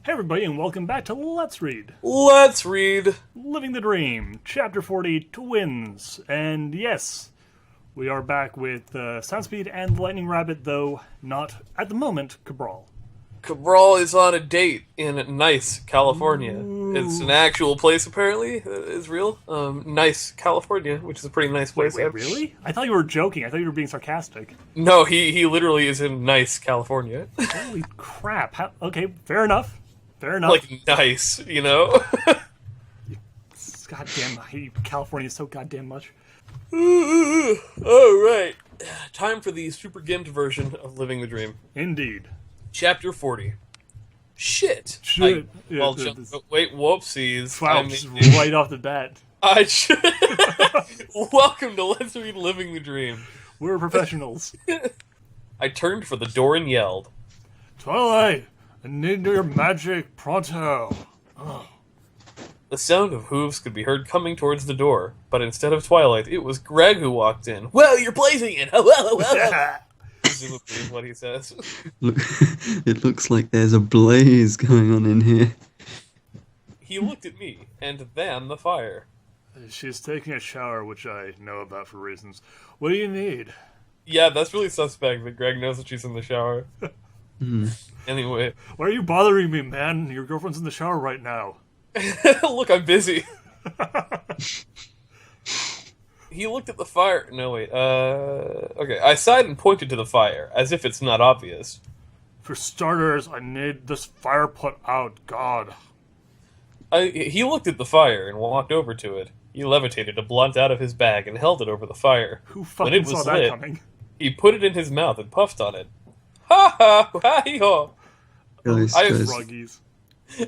Hey everybody, and welcome back to Let's Read. Let's read. Living the Dream, Chapter 40, Twins. And yes, we are back with Soundspeed and Lightning Rabbit, though not, at the moment, Cabral. Cabral is on a date in Nice, California. It's an actual place, apparently. It's real. Nice, California, which is a pretty nice place. Wait, really? I thought you were joking. I thought you were being sarcastic. No, he literally is in Nice, California. Holy crap. Okay, fair enough. Fair enough. Like, nice, you know? Goddamn, I hate California so goddamn much. Alright. Time for the super gimped version of Living the Dream. Indeed. Chapter 40. Shit. Shit. Wait, whoopsies. Wow, just right off the bat. Welcome to Let's Read Living the Dream. We're professionals. I turned for the door and yelled. Twilight! I need your magic pronto. Oh. The sound of hooves could be heard coming towards the door, but instead of Twilight, it was Greg who walked in. Well, you're blazing it! Presumably is what he says. Look, it looks like there's a blaze going on in here. He looked at me, and then the fire. She's taking a shower, which I know about for reasons. What do you need? Yeah, that's really suspect that Greg knows that she's in the shower. Anyway. Why are you bothering me, man? Your girlfriend's in the shower right now. Look, I'm busy. He looked at the fire. No, wait. Okay, I sighed and pointed to the fire, as if it's not obvious. For starters, I need this fire put out. God. He looked at the fire and walked over to it. He levitated a blunt out of his bag and held it over the fire. Who fucking saw that coming? He put it in his mouth and puffed on it. Ha ha! Ha hee ho! Guys,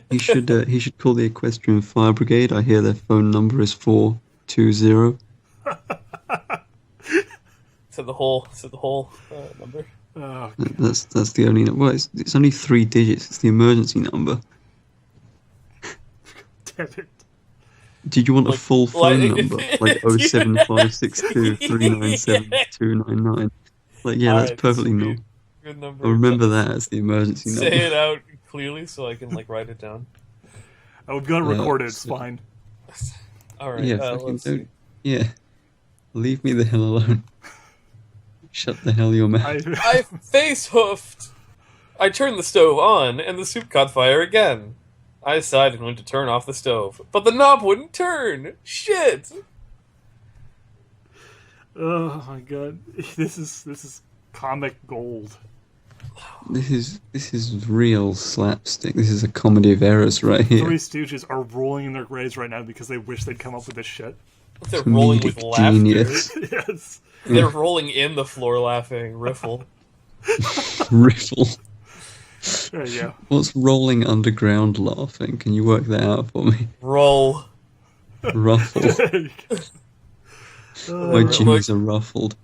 he should call the Equestrian Fire Brigade. I hear their phone number is 420. Said the whole number. Oh, that's the only. Well, it's only 3 digits. It's the emergency number. damn it! Did you want a full phone number, like 07562 397 299? Like, yeah, that's perfectly normal. Good number. I'll remember that as the emergency number. Say it out clearly so I can write it down. I've got to record it. It's fine. All right. Yeah, yeah. Leave me the hell alone. Shut the hell your mouth. I face hoofed. I turned the stove on, and the soup caught fire again. I sighed and went to turn off the stove, but the knob wouldn't turn. Shit. Oh my god, this is comic gold. This is real slapstick. This is a comedy of errors right here. Three Stooges are rolling in their graves right now because they wish they'd come up with this shit. They're rolling with laughter. Genius. Yes. They're rolling in the floor laughing. Riffle. Riffle. There you go. What's rolling underground laughing? Can you work that out for me? Roll. Ruffle. My jimmies are ruffled.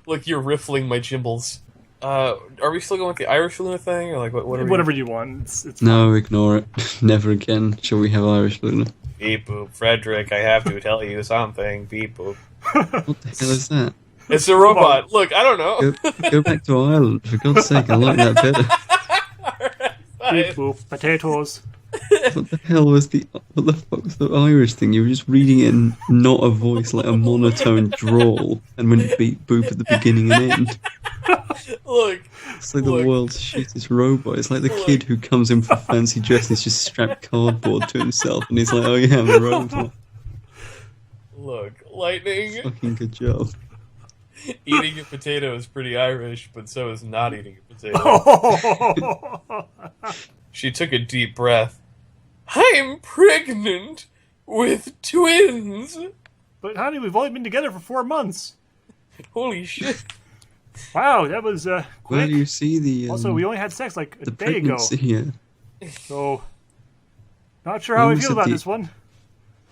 Look, you're riffling my gimbles. Are we still going with the Irish Luna thing, or like whatever you want? It's no, ignore it. Never again shall we have Irish Luna. Beep boop, Frederick. I have to tell you something. Beep boop. What the hell is that? It's a robot. Look, I don't know. Go back to Ireland, for God's sake. I like that better. Beep boop, potatoes. What the hell was what the fuck was the Irish thing? You were just reading it in not a voice, like a monotone drawl, and went beep boop at the beginning and end. Look. It's like the world's shittest robot. It's like the kid who comes in for fancy dress and he's just strapped cardboard to himself, and he's like, oh yeah, I'm a robot. Look, Lightning. Fucking good job. Eating a potato is pretty Irish, but so is not eating a potato. She took a deep breath. I'm pregnant with twins. But honey, we've only been together for 4 months. Holy shit. Wow, that was quick. Where do you see the... Also, we only had sex like a day ago. Yeah. So, not sure how we feel about this one.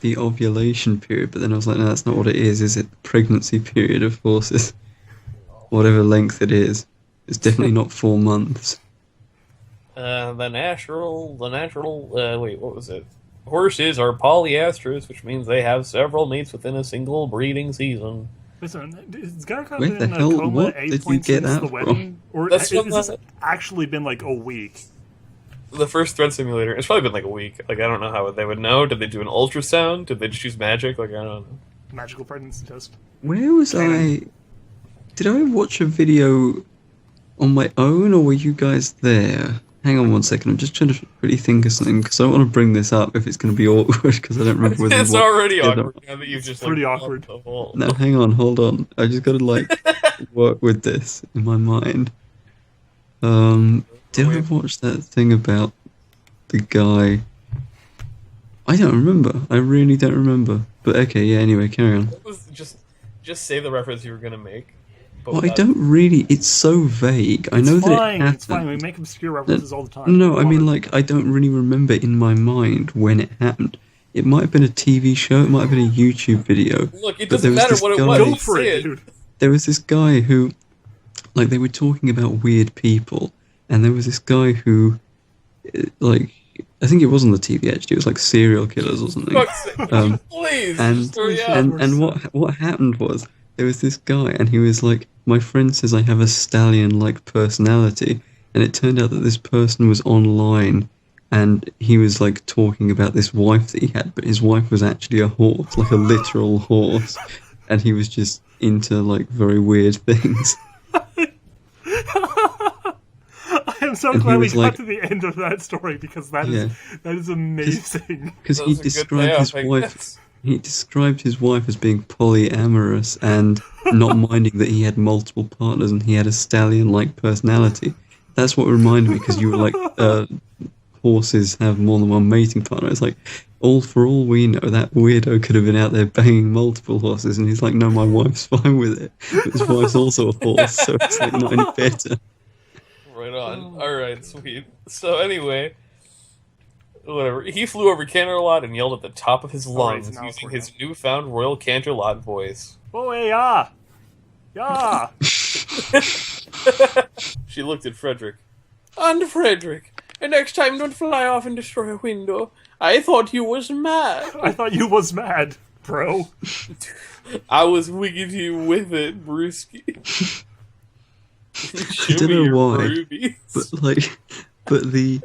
The ovulation period, but then I was like, no, that's not what it is it? Pregnancy period of horses. Whatever length it is. It's definitely not 4 months. The natural, wait, what was it? Horses are polyastrous, which means they have several mates within a single breeding season. Listen, is Garcon Where been the in a hell- coma what 8 did you points get since that the from? wedding? Or That's has from this the- actually been like a week? The first thread simulator. It's probably been like a week. Like, I don't know how they would know. Did they do an ultrasound? Did they just use magic? Like, I don't know. Magical pregnancy test. Where was I? Did I watch a video on my own, or were you guys there? Hang on one second. I'm just trying to really think of something because I don't want to bring this up if it's going to be awkward because I don't remember whether It's we watched already together. awkward now that you've just pretty like, awkward. bumped the whole- No, hang on, hold on. I just got to like work with this in my mind. Did I watch that thing about the guy? I don't remember. I really don't remember. But okay, yeah. Anyway, carry on. Just say the reference you were gonna make. But Well, I without- don't really. It's so vague. I know that it Fine, happened. it's fine. We make obscure references all the time. No, Go I mean, on. like, I don't really remember in my mind when it happened. It might have been a TV show, it might have been a YouTube video. Look, it but there doesn't was matter this what it guy- was. Go you for say it, dude. There was this guy who, like, they were talking about weird people, and there was this guy who, like, I think it wasn't the TV actually, it was like serial killers or something. Fuck's sake. Um, Please, and hurry up. and what happened was there was this guy and he was like, my friend says I have a stallion-like personality, and it turned out that this person was online and he was like talking about this wife that he had, but his wife was actually a horse, like a literal horse, and he was just into like very weird things. I am so and he glad we was got like- to the end of that story because that Yeah. is amazing. Because That he was a good described payoff, his I wife. guess. He described his wife as being polyamorous and not minding that he had multiple partners and he had a stallion-like personality. That's what reminded me, because you were like, horses have more than one mating partner. It's like, for all we know, that weirdo could have been out there banging multiple horses, and he's like, no, my wife's fine with it. But his wife's also a horse, so it's like not any better. Right on. Alright, sweet. So anyway, whatever. He flew over Canterlot and yelled at the top of his Alright, lungs now using we're his newfound Royal Canterlot voice. Oh, hey, yeah. Yeah. She looked at Frederick. And Frederick, next time don't fly off and destroy a window. I thought you was mad. I thought you was mad, bro. I was wicked you with it, Brewski. Show don't me know your why, rubies. But like, but the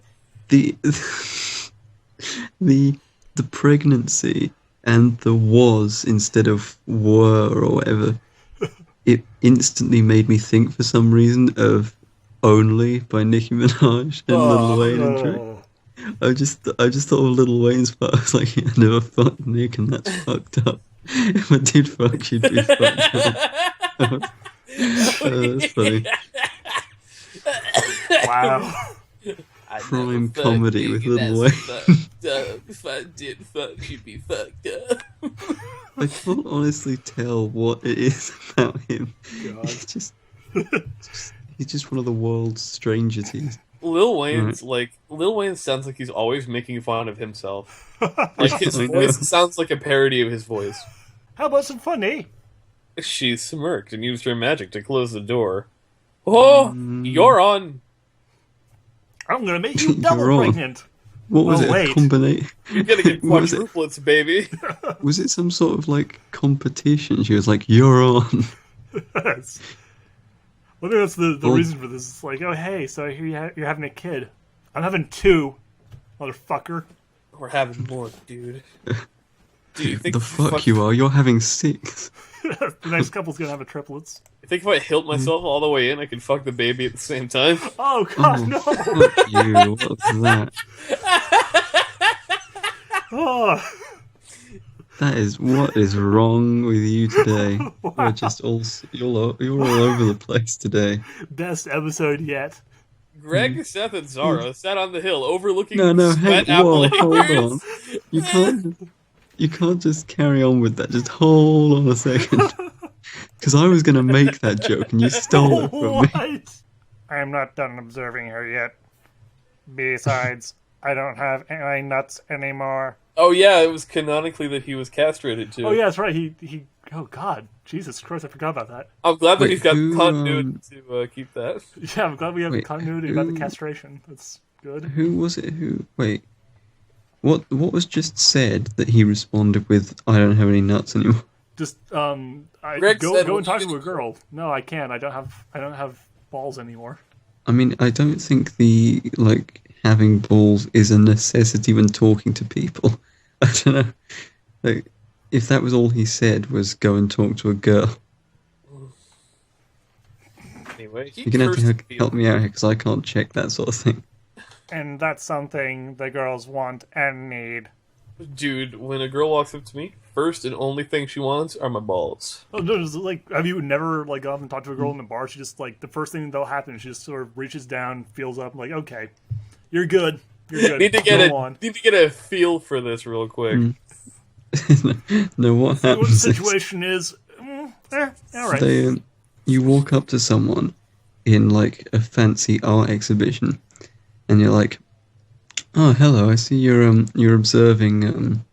pregnancy and the was instead of were or whatever, it instantly made me think for some reason of Only by Nicki Minaj and Lil Wayne and Drake. Oh. I just thought of Lil Wayne's part. I was like, yeah, I never fucked Nick, and that's fucked up. If I did fuck, she'd be fucked up. That's funny. Wow. Crime comedy with Lil Wayne. If I did fuck, she'd be fucked up. I can't honestly tell what it is about him. God. He's just one of the world's strangeties. Lil Wayne's Lil Wayne sounds like he's always making fun of himself. Like his I know. voice sounds like a parody of his voice. How about some funny? She smirked and used her magic to close the door. Oh, you're on. I'm gonna make you double You're on. pregnant. What was Well, it? wait. A combination? You're gonna get What was it? quadruplets, baby. Was it some sort of like competition? She was like, "You're on." Yes. Well, I think that's the Well- reason for this. It's like, oh, hey, so I hear you're having a kid. I'm having 2, motherfucker. We're having more, dude. Dude, you think The fuck you are? You're having 6. The next couple's gonna have a triplets. You think if I hilt myself all the way in, I could fuck the baby at the same time? Oh, God, Oh, no! fuck you! What was that? Oh, That is what is wrong with you today. You're just you're all over the place today. best episode yet. Greg, Seth, and Zara sat on the hill overlooking No, the hang sweat apple hold acres. on. You can't just carry on with that. Just hold on a second. Because I was gonna make that joke and you stole it from me. What? I am not done observing her yet. Besides, I don't have any nuts anymore. Oh yeah, it was canonically that he was castrated too. Oh, yeah, that's right. He. Oh, God. Jesus Christ, I forgot about that. I'm glad that Wait, he's got who, continuity to keep that. Yeah, I'm glad we have Wait, continuity about the who- castration. That's good. Who was it who... Wait. What was just said that he responded with, I don't have any nuts anymore? Just Greg go said and talk to a girl. No, I can't. I don't have balls anymore. I mean, I don't think the having balls is a necessity when talking to people. I don't know. Like, if that was all he said was go and talk to a girl. Anyway, You're gonna have to help me out here because I can't check that sort of thing. And that's something the girls want and need. Dude, when a girl walks up to me, first and only thing she wants are my balls. Oh, no, have you never gone up and talked to a girl in the bar? She just the first thing that'll happen, she just sort of reaches down, feels up, like, okay, you're good. You're good. Need to get a feel for this real quick. No, what So what the happens is situation is, all right. you walk up to someone in a fancy art exhibition, and you're like, "Oh, hello! I see you're observing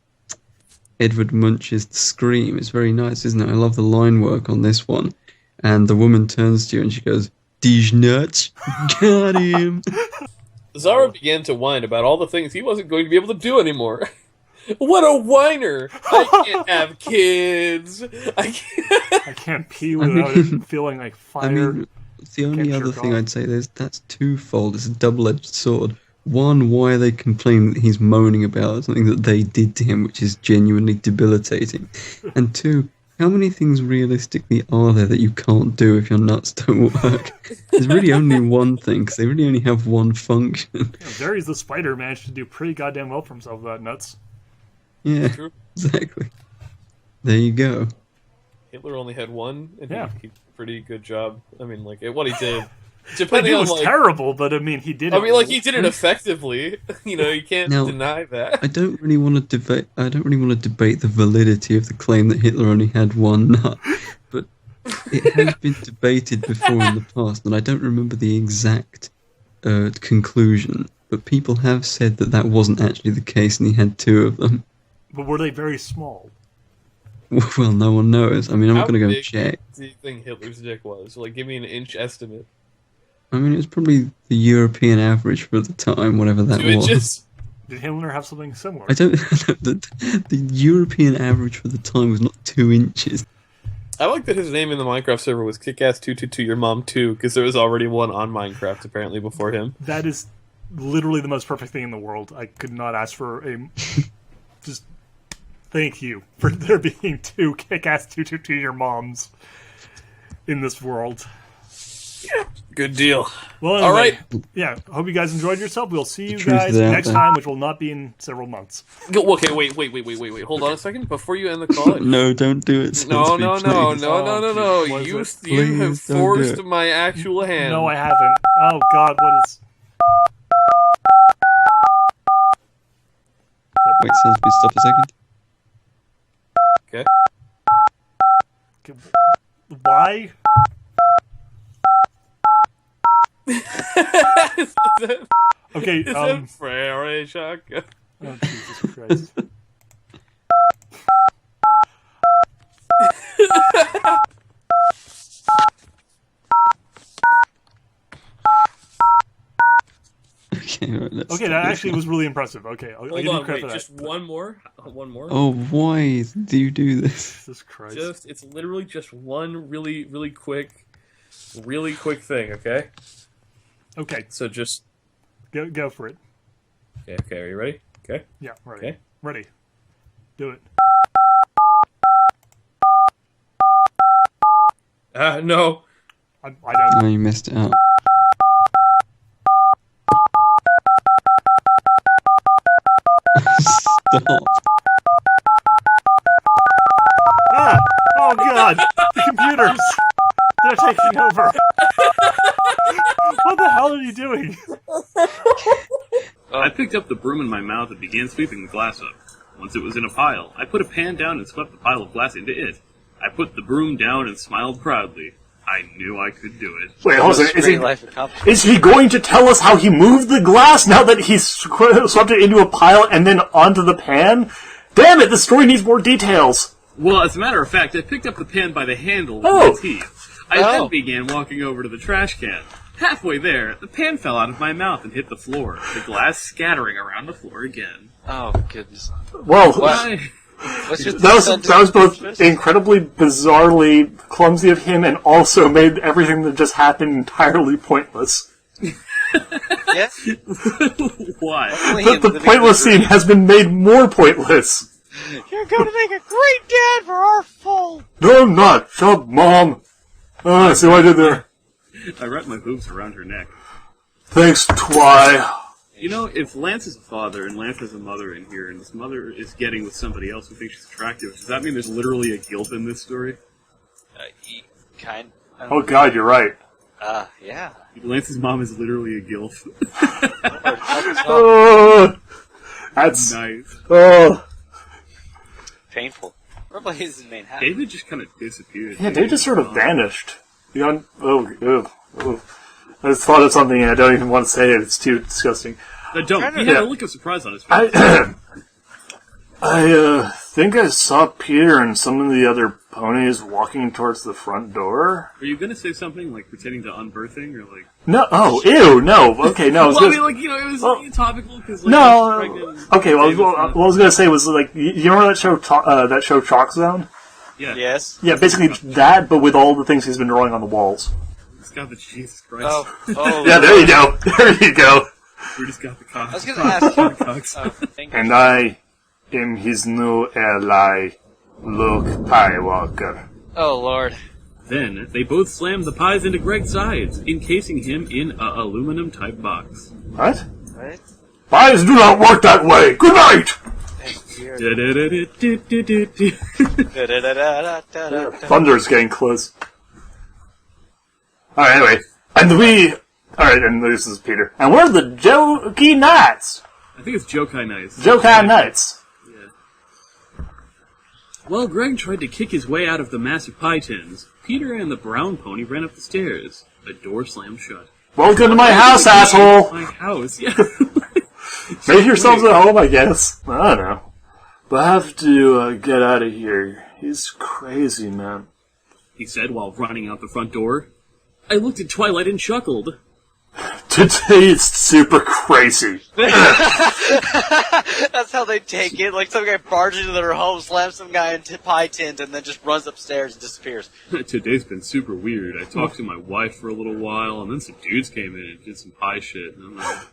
Edward Munch's The Scream. It's very nice, isn't it? I love the line work on this one." And the woman turns to you and she goes, "These nuts, got him." Zara began to whine about all the things he wasn't going to be able to do anymore. What a whiner! I can't have kids. I can't pee without it feeling like fire. I mean, the only other thing I'd say is that's twofold. It's a double-edged sword. One, why are they complaining that he's moaning about something that they did to him, which is genuinely debilitating? And two, how many things realistically are there that you can't do if your nuts don't work? There's really only one thing, because they really only have one function. Darius the Spider managed to do pretty goddamn well for himself without nuts. Yeah, exactly. There you go. Hitler only had one, and he did a pretty good job. I mean, what he did. It was terrible, but I mean, he did it. I mean, he did it effectively. You can't deny that. I don't really want to debate the validity of the claim that Hitler only had one nut, but it has been debated before in the past, and I don't remember the exact conclusion. But people have said that wasn't actually the case, and he had two of them. But were they very small? Well, no one knows. I mean, I'm not going to go check. How big do you think Hitler's dick was? Give me an inch estimate. I mean, it was probably the European average for the time, whatever that 2 inches? Did Himmler have something similar? I don't know. The European average for the time was not 2 inches. I like that his name in the Minecraft server was Kickass222 Your Mom 2, because there was already one on Minecraft apparently before him. That is literally the most perfect thing in the world. I could not ask for a... Just thank you for there being 2 Kickass222 Your Moms in this world. Yeah, good deal. Well, anyway, all right. Yeah, hope you guys enjoyed yourself. We'll see you guys next time, which will not be in several months. Okay, wait. Hold on a second. Before you end the call... No, don't do it. No. You have forced my actual hand. No, I haven't. Oh, God, what is... Wait, Sansby, stop a second. Okay. Why? Okay, Prairie shotgun. Oh, Jesus Christ. Okay, that actually was really impressive. Okay, I'll give you credit for that. Just one more. One more. Oh, why do you do this? Jesus Christ. It's literally just one really quick thing, okay? Okay. So just... Go for it. Okay, are you ready? Okay? Yeah, ready. Okay. Ready. Do it. No. I don't... No, you messed it up. Stop. Ah! Oh, God! The computers! They're taking over! What the hell are you doing? I picked up the broom in my mouth and began sweeping the glass up. Once it was in a pile, I put a pan down and swept the pile of glass into it. I put the broom down and smiled proudly. I knew I could do it. Wait, hold on. Is he going to tell us how he moved the glass now that he's swept it into a pile and then onto the pan? Damn it, the story needs more details. Well, as a matter of fact, I picked up the pan by the handle with my teeth. I then began walking over to the trash can. Halfway there, the pan fell out of my mouth and hit the floor, the glass scattering around the floor again. Oh, goodness. Well, That was both incredibly bizarrely clumsy of him and also made everything that just happened entirely pointless. Yeah? Why? The pointless scene has been made more pointless. You're going to make a great dad for our full. No, I'm not. Shut up, Mom. See what I did there? I wrapped my boobs around her neck. Thanks, Twy. You know, if Lance is a father and Lance has a mother in here, and this mother is getting with somebody else who thinks she's attractive, does that mean there's literally a guilt in this story? Kind. Oh God, you're right. Yeah. Lance's mom is literally a guilt. Oh, that's Nice. oh. Painful. Probably his main hat. David just kind of disappeared. Yeah, they just sort of vanished. Oh. I just thought of something and I don't even want to say it. It's too disgusting. Don't. He had a look of surprise on his face. I think I saw Peter and some of the other ponies walking towards the front door. Are you going to say something like pretending to unbirthing or like? No, oh, ew, no. Okay, no. Well, I mean, like, you know, it was topical because like, no. Okay, well, what I was going to say was like, you remember that show Chalk Zone? Yeah. Yes. Yeah, basically that, but with all the things he's been drawing on the walls. It's got the Jesus Christ. Oh. Yeah, there you go. There you go. We just got the cock. I was going to ask you. And I am his new ally, Luke Skywalker. Oh, Lord. Then they both slammed the pies into Greg's sides, encasing him in a aluminum-type box. What? What? Pies do not work that way. Good night. Thunder's getting close. Alright, anyway. Alright, and this is Peter. And we're the Jokey Knights. I think it's Jokai Knights. Jokai Knights. Yeah. While Greg tried to kick his way out of the massive pie tins, Peter and the brown pony ran up the stairs. A door slammed shut. Welcome to my house, asshole. My house, yeah. Make yourselves at home, I guess. I don't know. But I have to get out of here. He's crazy, man. He said while running out the front door. I looked at Twilight and chuckled. Today it's super crazy. That's how they take it. Like some guy barges into their home, slams some guy in pie tins, and then just runs upstairs and disappears. Today's been super weird. I talked to my wife for a little while, and then some dudes came in and did some pie shit. And I'm like,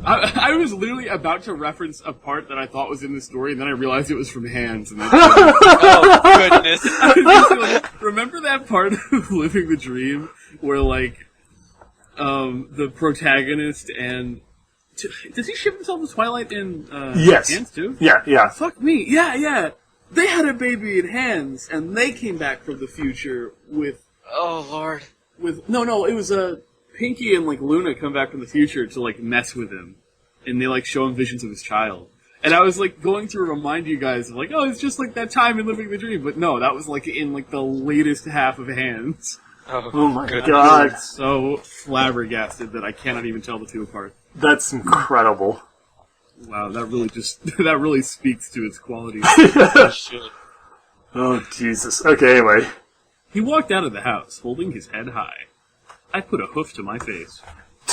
I was literally about to reference a part that I thought was in the story, and then I realized it was from Hands. And then Oh, goodness. I was just like, remember that part of Living the Dream where, like, the protagonist and... Does he ship himself to Twilight in Yes. Hands, too? Yeah. Fuck me. Yeah. They had a baby in Hands, and they came back from the future with... Oh, Lord. No, it was Pinky and, like, Luna come back from the future to, like, mess with him. And they, like, show him visions of his child. And I was, like, going to remind you guys of, like, oh, it's just like that time in Living the Dream. But no, that was, like, in, like, the latest half of Hands. Oh my goodness. God. So flabbergasted that I cannot even tell the two apart. That's incredible. Wow, that really speaks to its quality. Oh, Jesus. Okay, anyway. he walked out of the house, holding his head high. I put a hoof to my face.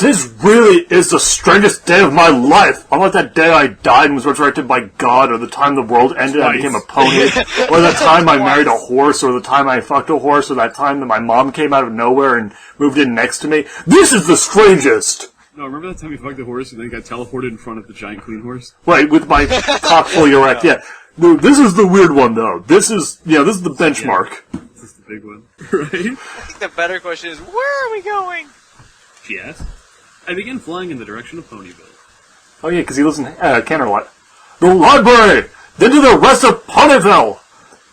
This really is the strangest day of my life. Unlike that day I died and was resurrected by God, or the time the world ended and I became a pony, or the time I married a horse, or the time I fucked a horse, or that time that my mom came out of nowhere and moved in next to me. This is the strangest! No, remember that time you fucked the horse and then got teleported in front of the giant queen horse? Right, with my cock fully erect, yeah. No, this is the weird one, though. This is the benchmark. This is the big one, right? I think the better question is, where are we going? She asked. I began flying in the direction of Ponyville. Oh yeah, because he lives in Canterlot. The library! Then to the rest of Ponyville!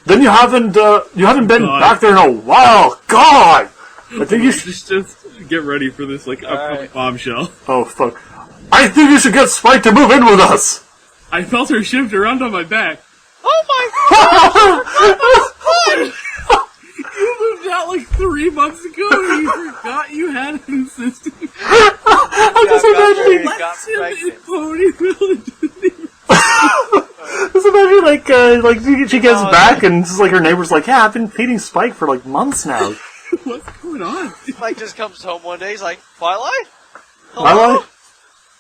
Then you haven't been back there in a while! God! I think you should... Just get ready for this, like, upcoming bombshell. Oh, fuck. I think you should get Spike to move in with us! I felt her shift around on my back. Oh my God! You moved out like 3 months ago and you forgot you had an assistant. I'm just imagining... Got pregnant. Just imagine, like, she gets back and it's like her neighbor's like, yeah, I've been feeding Spike for, like, months now. What's going on? Mike just comes home one day, he's like, Twilight? Hello?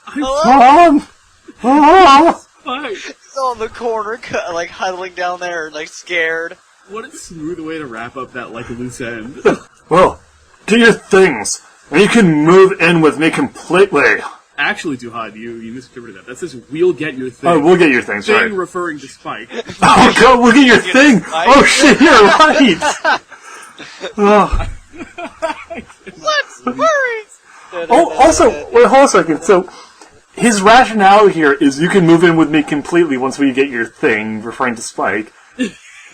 Hello? Mom! Oh! Fine. still in the corner, like huddling down there, like scared. What a smooth way to wrap up that like loose end. Well, do your things, and you can move in with me completely. Actually, Duhad, you misinterpreted that. That says we'll get your thing. Oh, we'll get your things, Thing right? referring to Spike. Oh, God, we'll get your thing! Oh, shit, you're right! Oh. Let's hurry! Oh, also, wait, hold on a second. So, his rationale here is you can move in with me completely once we get your thing, referring to Spike.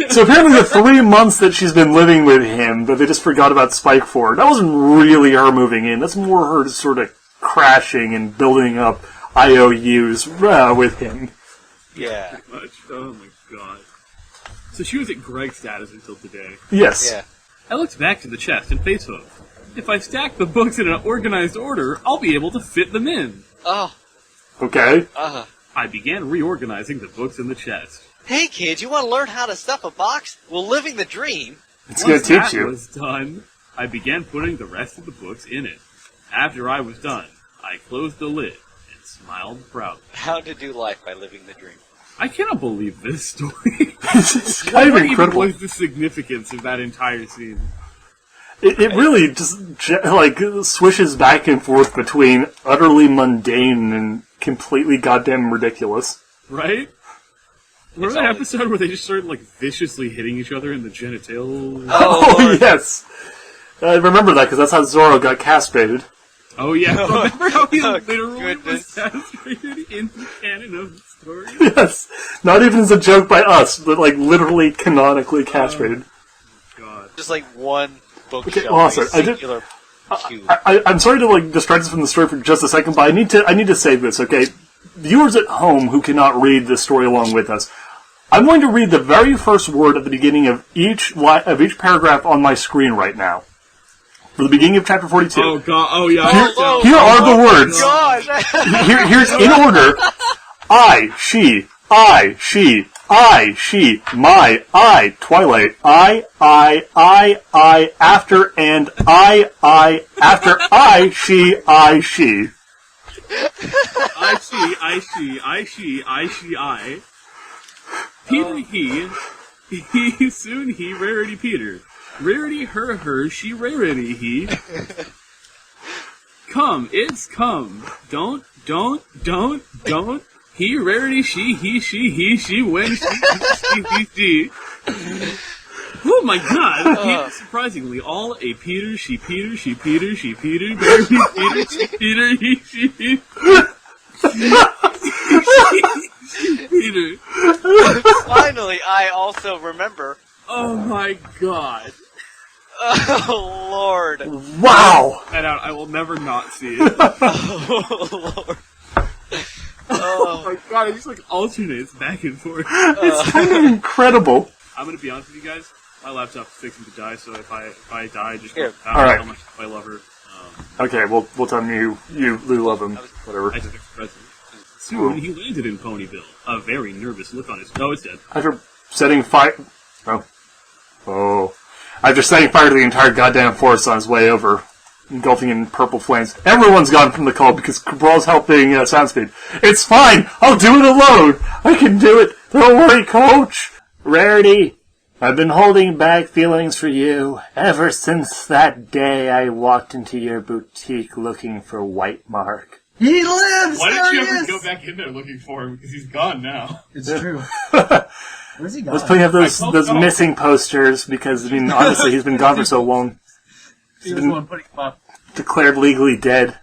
So apparently the 3 months that she's been living with him, that they just forgot about Spike for, that wasn't really her moving in. That's more her just sort of crashing and building up IOUs with him. Yeah. Oh my god. So she was at Greg status until today. Yes. Yeah. I looked back to the chest and face hook. If I stack the books in an organized order, I'll be able to fit them in. Oh. Okay. I began reorganizing the books in the chest. Hey kids, you want to learn how to stuff a box? Well, living the dream. It's going Once to teach that you. was done, I began putting the rest of the books in it. After I was done, I closed the lid and smiled proudly. How to do life by living the dream. I cannot believe this story. It's kind of What even incredible. was the significance of that entire scene? It really just, like, swishes back and forth between utterly mundane and completely goddamn ridiculous. Right? Remember that episode where they just started, like, viciously hitting each other in the genitalia? Oh, yes! I remember that, because that's how Zorro got castrated. Oh, yeah. Remember how he Oh, literally goodness. was castrated in the canon of the story? Yes! Not even as a joke by us, but, like, literally canonically castrated. God. Just like one bookshelf, Okay, well, like sorry, a I did- singular cube. I'm sorry to, like, distract us from the story for just a second, but I need to say this, okay? Viewers at home who cannot read this story along with us, I'm going to read the very first word at the beginning of each paragraph on my screen right now. For the beginning of chapter 42. Oh, God. Oh, yeah. Here are the words. Gosh! Here's in order. I, she, my, I, Twilight, I, after, and I, after, I, she. I see, I. Peter, he, soon he, rarity Peter. Rarity her, she, rarity he. Come, it's come. Don't. He, rarity, she, he, she, when, she. Oh my god! Peter, surprisingly, all a Peter, she, Peter, rarity, Peter, she, Peter, he, she. Peter. Finally, I also remember. Oh my god. Oh, Lord. Wow! That out, I will never not see it. Oh, Lord. Oh my god, it just like alternates back and forth. It's kind of incredible. I'm gonna be honest with you guys, my laptop's fixing to die, so if I die, just Here. how Alright. much I love her. Okay, we'll tell him you love him. Whatever. I just expressed it. Soon he landed in Ponyville, a very nervous look on his. No, it's dead. After setting fire... Oh. After setting fire to the entire goddamn forest on his way over, engulfing in purple flames. Everyone's gone from the call because Cabral's helping Soundspeed. It's fine! I'll do it alone! I can do it! Don't worry, Coach! Rarity, I've been holding back feelings for you ever since that day I walked into your boutique looking for White Mark. He lives! Why there did you he ever is! go back in there looking for him? Because he's gone now. It's true. Where's he I was gone? putting up those I don't know. missing posters because, I mean, honestly, he's been gone for so long. He was the one putting him up. Declared legally dead.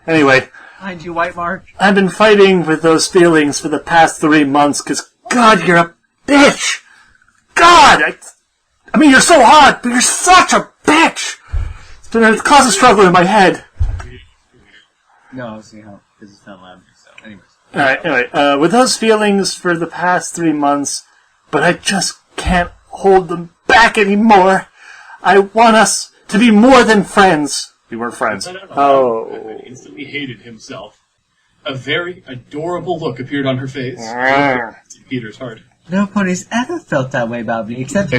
Anyway, Behind you, White Mark. I've been fighting with those feelings for the past 3 months because, God, you're a bitch! God! I mean, you're so hot, but you're such a bitch! It's been a constant struggle in my head. No, I was seeing how because it's not loud. So, anyways. Alright, anyway, with those feelings for the past 3 months, but I just can't hold them back anymore. I want us to be more than friends. We weren't friends. Oh. Instantly hated himself. A very adorable look appeared on her face. Peter's heart. No pony's ever felt that way about me, except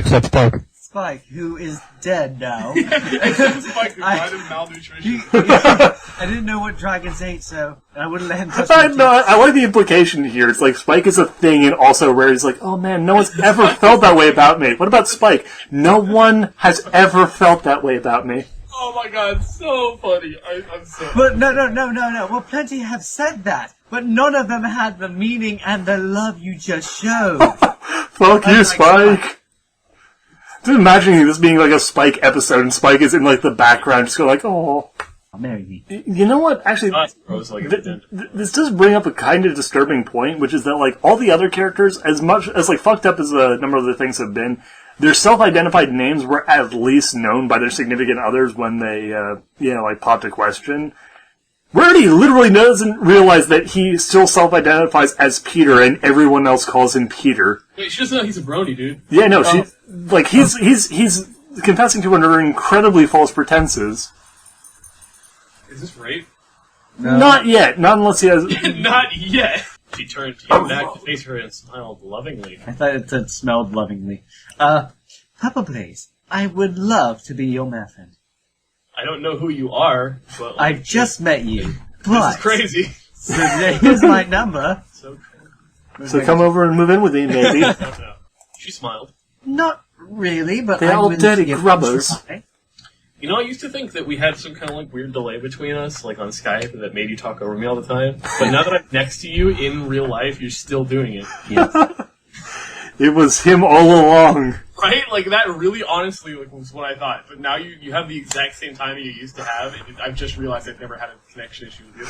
Spike, who is dead now. Spike died of malnutrition. I didn't know what dragons ate, so I wouldn't let him touch I my know. teeth. I like the implication here. It's like Spike is a thing, and also where he's like, "Oh man, no one's ever felt that way about me." What about Spike? No one has ever felt that way about me. Oh my god, so funny. I'm so... But no. Well, plenty have said that, but none of them had the meaning and the love you just showed. Fuck you, Spike. Just imagining this being like a Spike episode, and Spike is in like the background, just going like, "Oh." I'll marry me. You know what? Actually, this does bring up a kind of disturbing point, which is that like all the other characters, as much as like fucked up as a number of the things have been, their self-identified names were at least known by their significant others when they, like popped a question. Rarity literally doesn't realize that he still self-identifies as Peter, and everyone else calls him Peter. Wait, she doesn't know he's a brony, dude. Yeah, no, he's confessing to under incredibly false pretenses. Is this rape? No. Not yet. Not unless he has... Not yet. She turned to you back to face her and smiled lovingly. I thought it said smelled lovingly. Papa Blaze, I would love to be your man friend. I don't know who you are, but... I just met you. This But is crazy. So here's my number. So cool. So come over and move in with me, maybe. Oh, no. She smiled. Not really, but They're I'm all willing dirty to give grubbers. it a try. You know, I used to think that we had some kind of like weird delay between us, like on Skype, that made you talk over me all the time. But now that I'm next to you in real life, you're still doing it. Yes. It was him all along. Right? Like, that really honestly was what I thought. But now you have the exact same timing you used to have, and I've just realized I've never had a connection issue with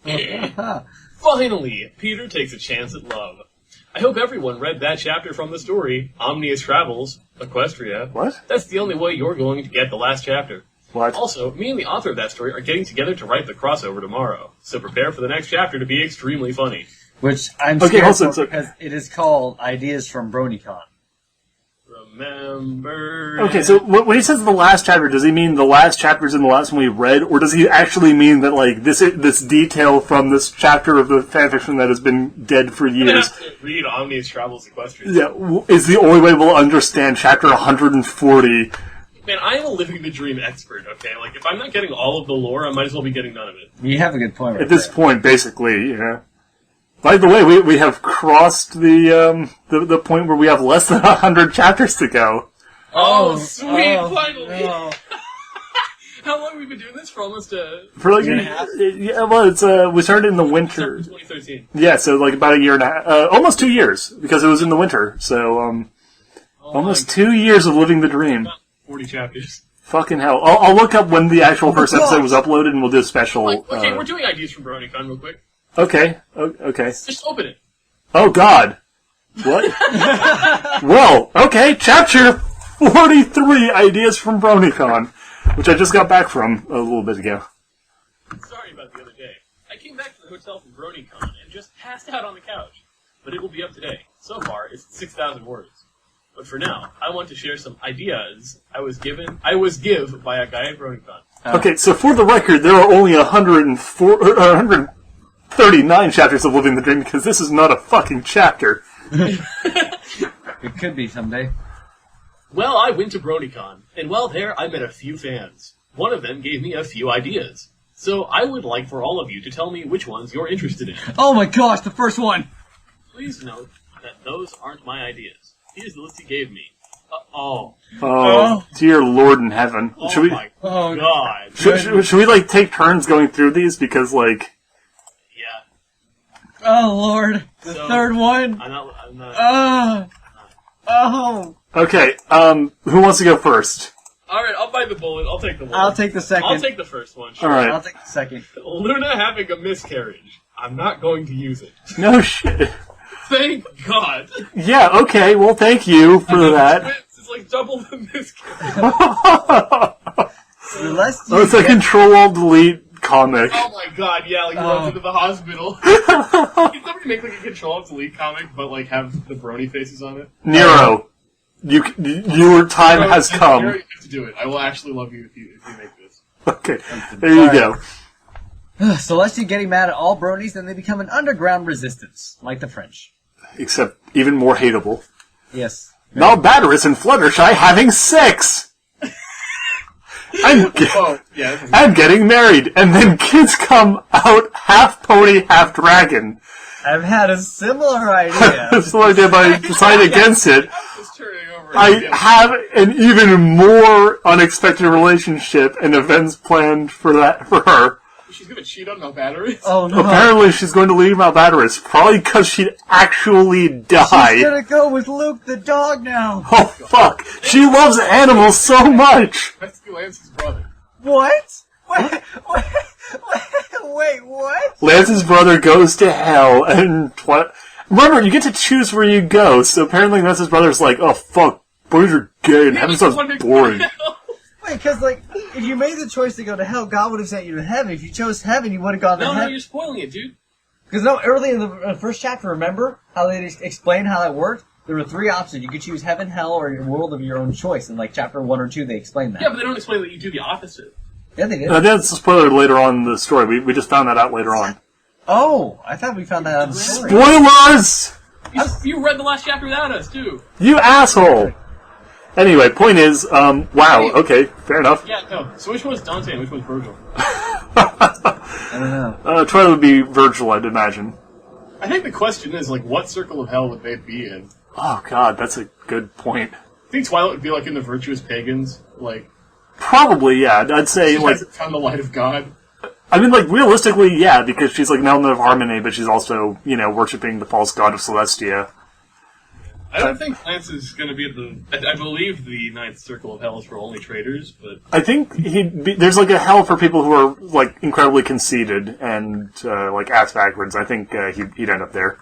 you. Finally, Peter takes a chance at love. I hope everyone read that chapter from the story, Omnius Travels, Equestria. What? That's the only way you're going to get the last chapter. What? Also, me and the author of that story are getting together to write the crossover tomorrow, so prepare for the next chapter to be extremely funny. Which I'm Okay, scared also, for so- because it is called Ideas from BronyCon. Remember... Okay, so when he says the last chapter, does he mean the last chapters in the last one we read, or does he actually mean that like this detail from this chapter of the fanfiction that has been dead for I'm gonna years? have to read Omnius Travels Equestria. Yeah, is the only way we'll understand chapter 140. Man, I am a living the dream expert, okay? Like, if I'm not getting all of the lore, I might as well be getting none of it. You have a good point right At this there. point, basically, yeah. By the way, we have crossed the point where we have less than 100 chapters to go. Oh, sweet, oh, finally! no. How long have we been doing this? For almost, For like, Year and a half? yeah, well, it's we started in the winter. 2013. Yeah, so like about a year and a half, almost 2 years because it was in the winter. So almost 2 years of living the dream. 40 chapters. Fucking hell! I'll look up when the actual first episode was uploaded, and we'll do a special. Like, okay, we're doing ideas from BronyCon real quick. Okay. Okay. Just open it. Oh God. What? Well, okay. Chapter 43: Ideas from BronyCon, which I just got back from a little bit ago. Sorry about the other day. I came back to the hotel from BronyCon and just passed out on the couch. But it will be up today. So far, it's 6,000 words. But for now, I want to share some ideas I was give by a guy at BronyCon. Okay, so for the record, there are only 139 chapters of Living the Dream because this is not a fucking chapter. It could be someday. Well, I went to BronyCon, and while there, I met a few fans. One of them gave me a few ideas. So I would like for all of you to tell me which ones you're interested in. Oh my gosh, the first one! Please note that those aren't my ideas. Here's the list he gave me. Oh Dear Lord in heaven. Should we my god. should we like take turns going through these because like Yeah. Oh Lord, the So- third one! I'm not. Oh! okay, who wants to go first? Alright, I'll bite the bullet. I'll take the bullet. I'll take the second. I'll take the first one. Sure. All right. I'll take the second. Luna having a miscarriage. I'm not going to use it. No shit. Thank God. Yeah, okay, well thank you for that. It's like double the miscarriage. The less Oh, you it's a get- Control-Alt-Delete comic. Oh my god, yeah, like he runs Oh. into the hospital. Can somebody make like a Control-Delete comic, but like have the Brony faces on it? Nero, your time has You come. have to do it. I will actually love you if you make this. Okay, there you go. Celestia getting mad at all bronies, then they become an underground resistance, like the French. Except even more hateable. Yes. Malbatterus and Fluttershy having sex! I'm getting married, and then kids come out half pony, half dragon. I've had a similar idea. That's the idea, but I decided against it. I have an even more unexpected relationship and events planned for her. She's gonna cheat on Malbatterus? Oh no. Apparently she's going to leave Malbatterus, probably because she'd actually die. She's gonna go with Luke the dog now. Oh fuck! She loves animals so much! That's Lance's brother. What? Wait, what? Lance's brother goes to hell, and remember, you get to choose where you go, so apparently Lance's brother's like, oh fuck, boys are gay, and heaven sounds boring. Wait, because, like, if you made the choice to go to hell, God would have sent you to heaven. If you chose heaven, you would have gone to heaven. No, you're spoiling it, dude. Because early in the first chapter, remember how they explained how that worked? There were 3 options. You could choose heaven, hell, or a world of your own choice. In, like, chapter 1 or 2, they explained that. Yeah, but they don't explain that you do the opposite. Yeah, they did. That's a spoiler later on in the story. We just found that out later on. Oh, I thought we found that out in the story. Spoilers! You read the last chapter without us, too. You asshole! Anyway, point is, wow, okay, fair enough. Yeah, no. So which one's Dante and which one's Virgil? I don't know. Twilight would be Virgil, I'd imagine. I think the question is, like, what circle of hell would they be in? Oh god, that's a good point. I think Twilight would be like in the virtuous pagans, like... Probably, yeah. I'd say, she like... hasn't found the light of God. I mean, like, realistically, yeah, because she's, like, an element of harmony, but she's also, you know, worshipping the false god of Celestia. I don't think Lance is going to be at the... I believe the ninth circle of hell is for only traitors, but... I think there's, like, a hell for people who are, like, incredibly conceited and, like, ass backwards. I think he'd end up there.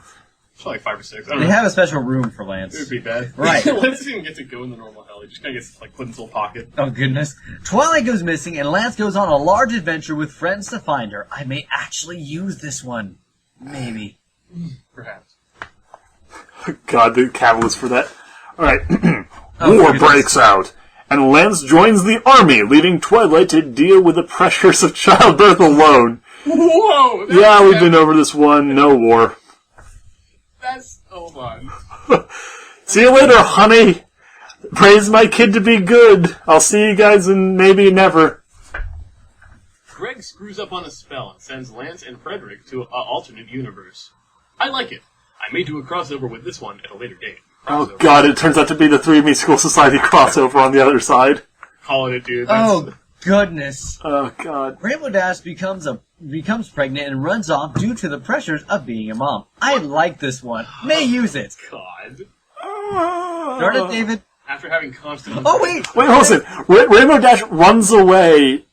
It's like 5 or 6. They have a special room for Lance. It would be bad. Right. Lance doesn't even get to go in the normal hell. He just kind of gets, like, put in his little pocket. Oh, goodness. Twilight goes missing, and Lance goes on a large adventure with friends to find her. I may actually use this one. Maybe. Perhaps. God, the catalyst for that. Alright. War breaks out, and Lance joins the army, leaving Twilight to deal with the pressures of childbirth alone. Whoa! Yeah, we've been over this one. No war. Hold on. See you later, honey. Raise my kid to be good. I'll see you guys in maybe never. Greg screws up on a spell and sends Lance and Frederick to an alternate universe. I like it. I may do a crossover with this one at a later date. Oh god, it turns out to be the 3Me School Society crossover on the other side. Calling it, dude. Oh, goodness. Oh god. Rainbow Dash becomes pregnant and runs off due to the pressures of being a mom. I like this one. May use it. God. Darn it, David. After having constant... Oh, wait! Wait, listen. Rainbow Dash runs away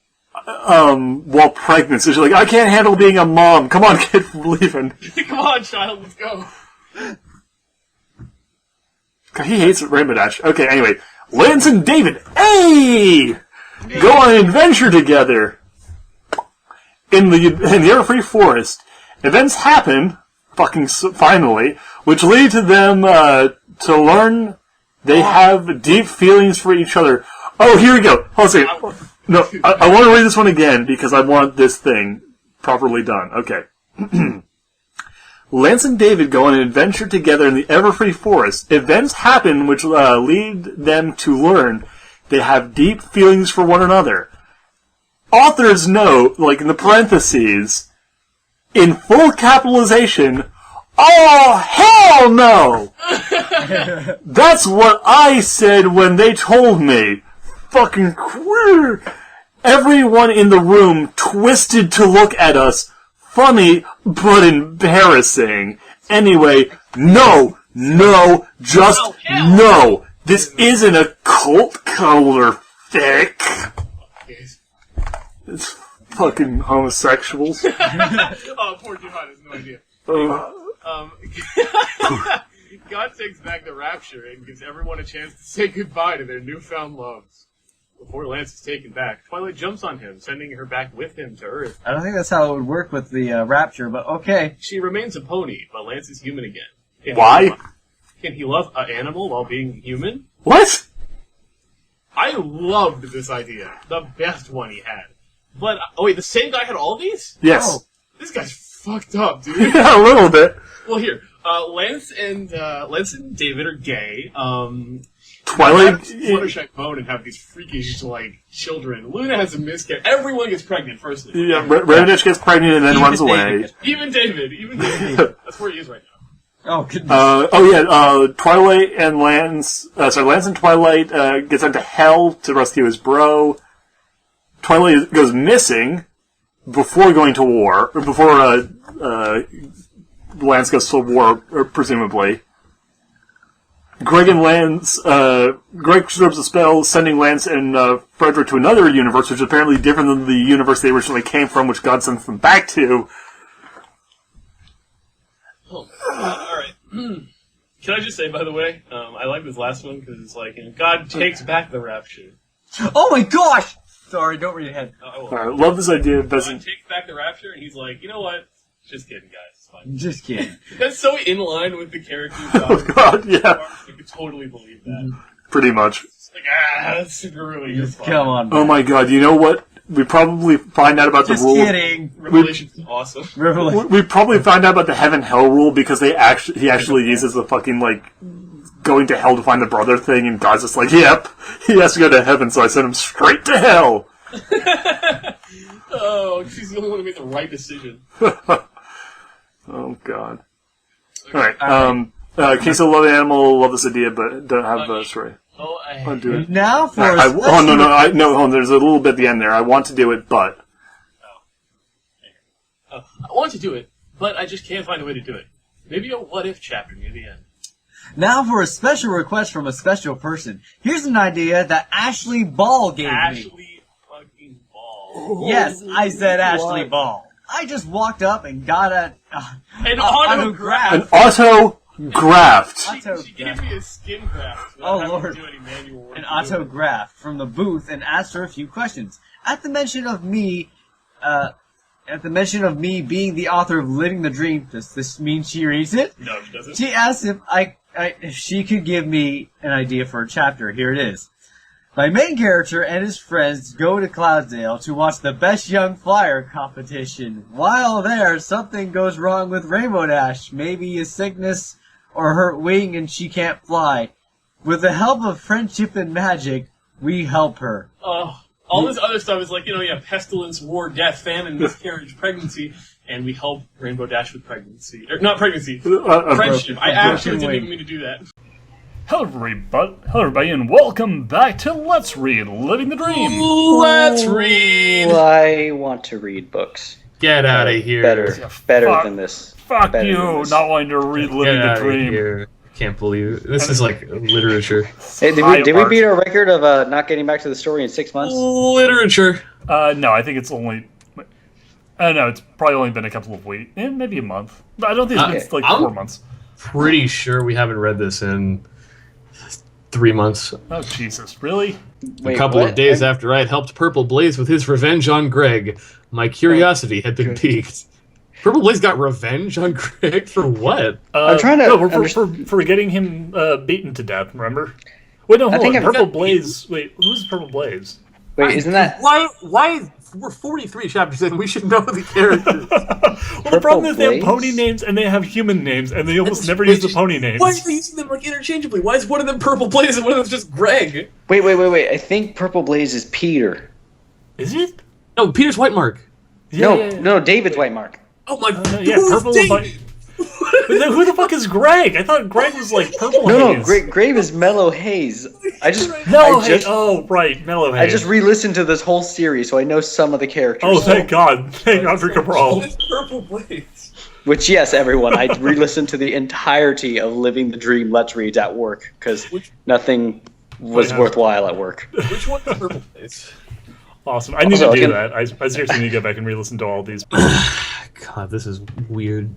while pregnant. So she's like, I can't handle being a mom. Come on, kid, we're leaving. Come on, child, let's go. God, he hates Rainbow Dash. Okay, anyway. Lance and David, hey! Go on an adventure together. In the Everfree Forest, events happen, finally, which lead to them to learn they have deep feelings for each other. Oh, here we go. Hold on. No, I want to read this one again because I want this thing properly done. Okay. Lance and David go on an adventure together in the Everfree Forest. Events happen which lead them to learn they have deep feelings for one another. Authors note, like in the parentheses, in full capitalization, oh, hell no! That's what I said when they told me. Fucking queer. Everyone in the room twisted to look at us. Funny, but embarrassing. Anyway, no, just no. This isn't a cult color fic. It's fucking homosexuals. Oh, poor Johan has no idea. God takes back the rapture and gives everyone a chance to say goodbye to their newfound loves. Before Lance is taken back, Twilight jumps on him, sending her back with him to Earth. I don't think that's how it would work with the rapture, but okay. She remains a pony, but Lance is human again. Why? Can he love an animal while being human? What? I loved this idea. The best one he had. But, oh wait, the same guy had all these? Yes. Oh, this guy's fucked up, dude. Yeah, a little bit. Well, here, Lance and David are gay. Twilight. Fluttershy bone and have these freakish children. Luna has a miscarriage. Everyone gets pregnant firstly. Yeah, Ravenous gets pregnant and then runs away. Even David. That's where he is right now. Oh goodness. Twilight and Lance. Lance and Twilight get sent to hell to rescue his bro. Twilight goes missing before going to war, or before Lance goes to war, presumably. Greg strips a spell, sending Lance and Frederick to another universe, which is apparently different than the universe they originally came from, which God sends them back to. Oh, alright. Can I just say, by the way, I like this last one because it's God takes back the rapture. Oh my gosh! Sorry, don't read ahead. Alright, love this idea. God takes back the rapture, and he's like, you know what? Just kidding, guys. It's fine. Just kidding. That's so in line with the character. Oh god, yeah. I could totally believe that. Pretty much. It's that's really just fun. Come on, man. Oh my god, you know what? We probably find out about Just the rule. kidding. Revelation's awesome. We probably find out about the heaven-hell rule because he actually uses the fucking, going to hell to find the brother thing, and God's just like, yep, he has to go to heaven, so I sent him straight to hell. Oh, she's the only one who made the right decision. Oh god. Alright, Queso, love animal, love this idea, but don't have the story. Oh, I'll do it. Now for hold on, there's a little bit at the end there. I want to do it, but... I want to do it, but I just can't find a way to do it. Maybe a what-if chapter near the end. Now for a special request from a special person. Here's an idea that Ashley Ball gave me. Ashley fucking Ball. Yes, I said Ashley Ball. I just walked up and got an autograph. An autograph. She gave me a skin graft. Oh lord. An autograph from the booth and asked her a few questions. At the mention of me being the author of Living the Dream, does this mean she reads it? No, she doesn't. She asked if she could give me an idea for a chapter. Here it is. My main character and his friends go to Cloudsdale to watch the Best Young Flyer competition. While there, something goes wrong with Rainbow Dash. Maybe a sickness or hurt wing and she can't fly. With the help of friendship and magic, we help her. All this other stuff is pestilence, war, death, famine, miscarriage, pregnancy, and we help Rainbow Dash with pregnancy. Not pregnancy, friendship. I actually didn't even mean to do that. Hello everybody, and welcome back to Let's Read Living the Dream. Let's read. I want to read books. Get out of here. Better than this. Fuck you, not wanting to read Living the Dream. Here. Can't believe it. This is like literature. Hey, did we beat our record of not getting back to the story in 6 months? Literature. No, I think it's only... no, it's probably only been a couple of weeks. Maybe a month. I don't think it's been 4 months. Pretty sure we haven't read this in 3 months. Oh, Jesus. Really? A couple of days after I had helped Purple Blaze with his revenge on Greg, my curiosity had been piqued. Purple Blaze got revenge on Greg for what? I'm trying to for getting him beaten to death, remember? Wait, no, hold on. Purple Blaze... Wait, who's Purple Blaze? Wait, isn't that... Why... We're 43 chapters in, we should know the characters. Well, the problem is they have pony names and they have human names, and they almost never use the pony names. Why are they using them interchangeably? Why is one of them Purple Blaze and one of them just Greg? Wait. I think Purple Blaze is Peter. Is it? No, Peter's White Mark. No, David's White Mark. Oh my god. Yeah, Purple and White. But then who the fuck is Greg? I thought Greg was like Purple Haze. No, Greg is Mellow Haze. Mellow Haze. Oh, right, Mellow Haze. I just re-listened to this whole series, so I know some of the characters. Oh, thank God. Thank God for Cabral. It's Purple Blaze. Which, yes, everyone, I re-listened to the entirety of Living the Dream Let's Reads at work, because nothing was worthwhile at work. Which one's Purple Blaze? Awesome. I need to do that. I seriously need to go back and re-listen to all of these. God, this is weird.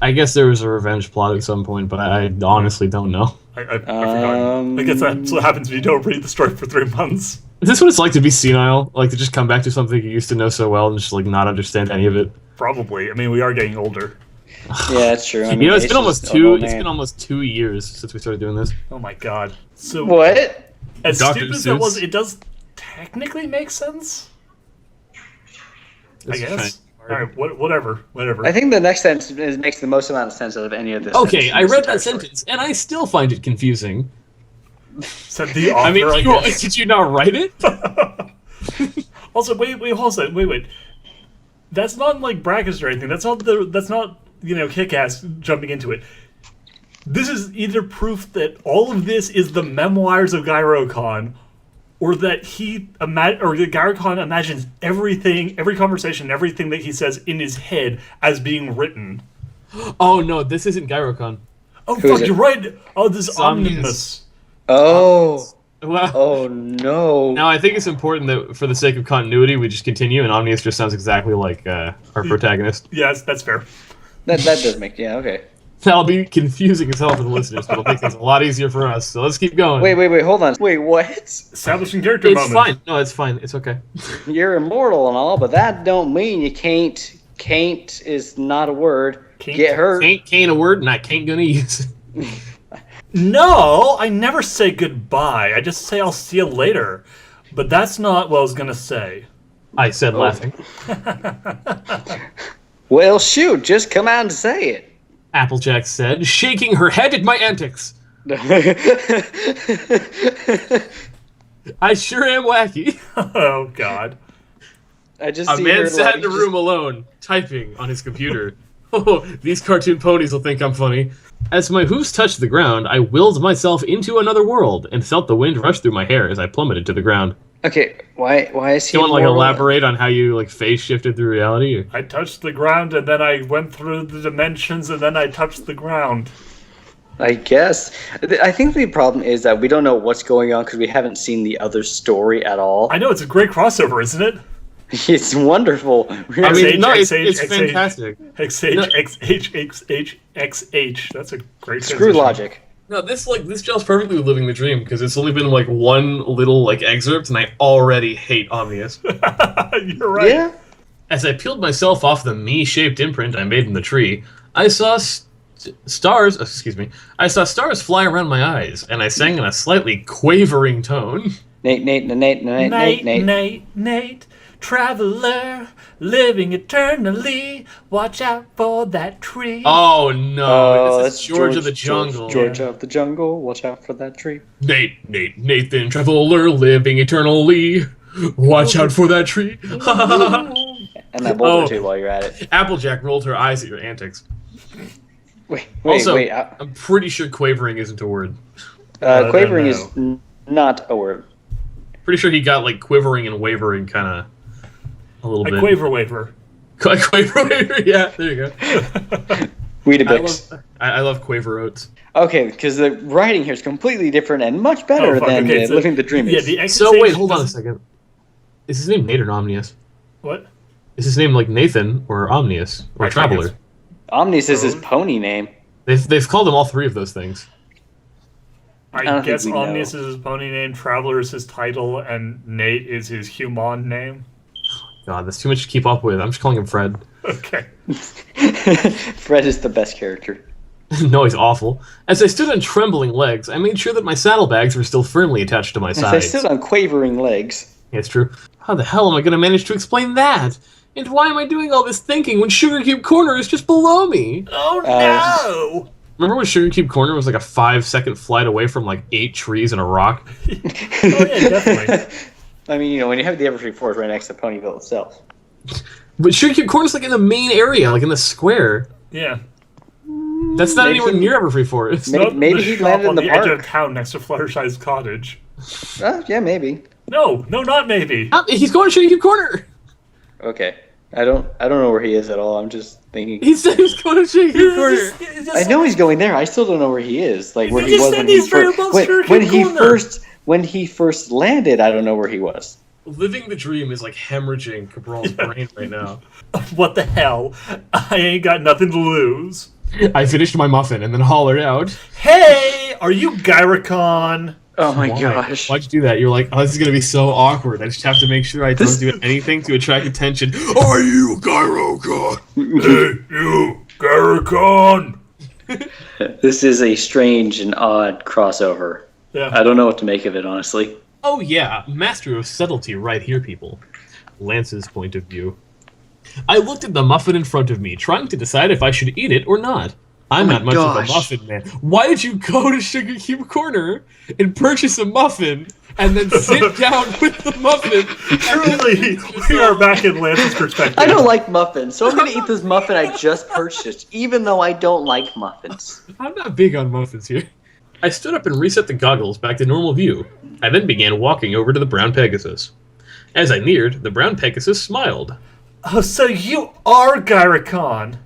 I guess there was a revenge plot at some point, but I honestly don't know. I forgot. I guess that's what happens when you don't read the story for 3 months. Is this what it's like to be senile? Like to just come back to something you used to know so well and just like not understand any of it? Probably. I mean, we are getting older. Yeah, that's true. I mean, it's been almost 2. It's been almost 2 years since we started doing this. Oh my God. So what? As stupid as that was, it does technically make sense. I guess. Alright, whatever. I think the next sentence makes the most amount of sense out of any of this. Okay, I read that sentence, and I still find it confusing. Said the author, I mean, guess. did you not write it? Also, wait, hold on. Wait. That's not like brackets or anything. That's not Kick-Ass jumping into it. This is either proof that all of this is the memoirs of Gyro-Con, or that Gyro-Con imagines everything, every conversation, everything that he says in his head as being written. Oh no, this isn't Gyro-Con. Oh fuck, you're right. Oh, this is Omnius. Oh. Well, Oh no. now I think it's important that for the sake of continuity, we just continue, and Omnius just sounds exactly like our protagonist. Yes, that's fair. That does make okay. That'll be confusing as hell for the listeners, but it'll make things a lot easier for us. So let's keep going. Wait, hold on. Wait, what? Establishing character It's moment. fine. No, it's fine. It's okay. You're immortal and all, but that don't mean you can't. Can't is not a word. Can't? Get hurt. Can't a word, and I can't gonna use it. No, I never say goodbye. I just say I'll see you later. But that's not what I was gonna say. I said laughing. Well, shoot, just come out and say it. Applejack said, shaking her head at my antics. I sure am wacky. Oh God. I just A see man her, sat like, in a room alone, typing on his computer. Oh, these cartoon ponies will think I'm funny. As my hooves touched the ground, I willed myself into another world and felt the wind rush through my hair as I plummeted to the ground. Okay, why is he? You want to immortal? elaborate on how you phase shifted through reality? I touched the ground and then I went through the dimensions and then I touched the ground. I guess. I think the problem is that we don't know what's going on because we haven't seen the other story at all. I know, it's a great crossover, isn't it? It's wonderful. I mean, no, it's XH, fantastic. XH. That's a great Screw transition. logic. No, this gels perfectly with Living the Dream because it's only been one little excerpt, and I already hate Omnius. You're right. Yeah. As I peeled myself off the me-shaped imprint I made in the tree, I saw stars. Excuse me. I saw stars fly around my eyes, and I sang in a slightly quavering tone. Nate, traveler, living eternally. Watch out for that tree. Oh no! Oh, This is George of the Jungle. George of the Jungle. Watch out for that tree. Nathan, traveler, living eternally. Watch out for that tree. And that boulder too while you're at it. Applejack rolled her eyes at your antics. Wait. I'm pretty sure quavering isn't a word. Quavering is not a word. Pretty sure he got quivering and wavering kind of a little bit. Quaver waver. Quaver waver, yeah, there you go. Weetabix. I love quaver oats. Okay, because the writing here is completely different and much better than Living the Dream is. Yeah, So wait, hold on a second. Is his name Nate or Omnius? What? Is his name Nathan or Omnius or Traveler? Omnius is his pony name. They've called him all three of those things. I guess Omnius is his pony name, Traveler is his title, and Nate is his human name. God, that's too much to keep up with. I'm just calling him Fred. Okay. Fred is the best character. No, he's awful. As I stood on trembling legs, I made sure that my saddlebags were still firmly attached to my sides. I stood on quavering legs. Yeah, it's true. How the hell am I going to manage to explain that? And why am I doing all this thinking when Sugar Cube Corner is just below me? Oh no! Remember when Sugar Cube Corner was a 5-second flight away from 8 trees and a rock? Oh yeah, definitely. I mean, when you have the Everfree Forest right next to Ponyville itself. But Sugar Cube Corner's in the main area, in the square. Yeah. That's not anywhere near Everfree Forest. Maybe he landed in the edge park. of town next to Fluttershy's cottage. Yeah, maybe. No, not maybe. He's going to Sugar Cube Corner. Okay. I don't know where he is at all. I'm just thinking. He said he's going to Sugar Cube Corner. I know he's going there. I still don't know where he is. Where he just was said when he's right above Sugar Cube Corner. When he first landed, I don't know where he was. Living the dream is hemorrhaging Cabral's brain right now. What the hell? I ain't got nothing to lose. I finished my muffin and then hollered out, "Hey, are you Gyro-Con?" Oh my gosh. Why'd you do that? You're like, oh, this is going to be so awkward. I just have to make sure I don't do anything to attract attention. Are you Gyro-Con? Hey, you Gyro-Con? This is a strange and odd crossover. Yeah. I don't know what to make of it, honestly. Oh yeah, master of subtlety right here, people. Lance's point of view. I looked at the muffin in front of me, trying to decide if I should eat it or not. I'm not much of a muffin man. Why did you go to Sugar Cube Corner and purchase a muffin and then sit down with the muffin? Truly, we are back in Lance's perspective. I don't like muffins, so I'm going to eat this muffin I just purchased, even though I don't like muffins. I'm not big on muffins here. I stood up and reset the goggles back to normal view. I then began walking over to the brown Pegasus. As I neared, the brown Pegasus smiled. Oh, so you are Gyricon?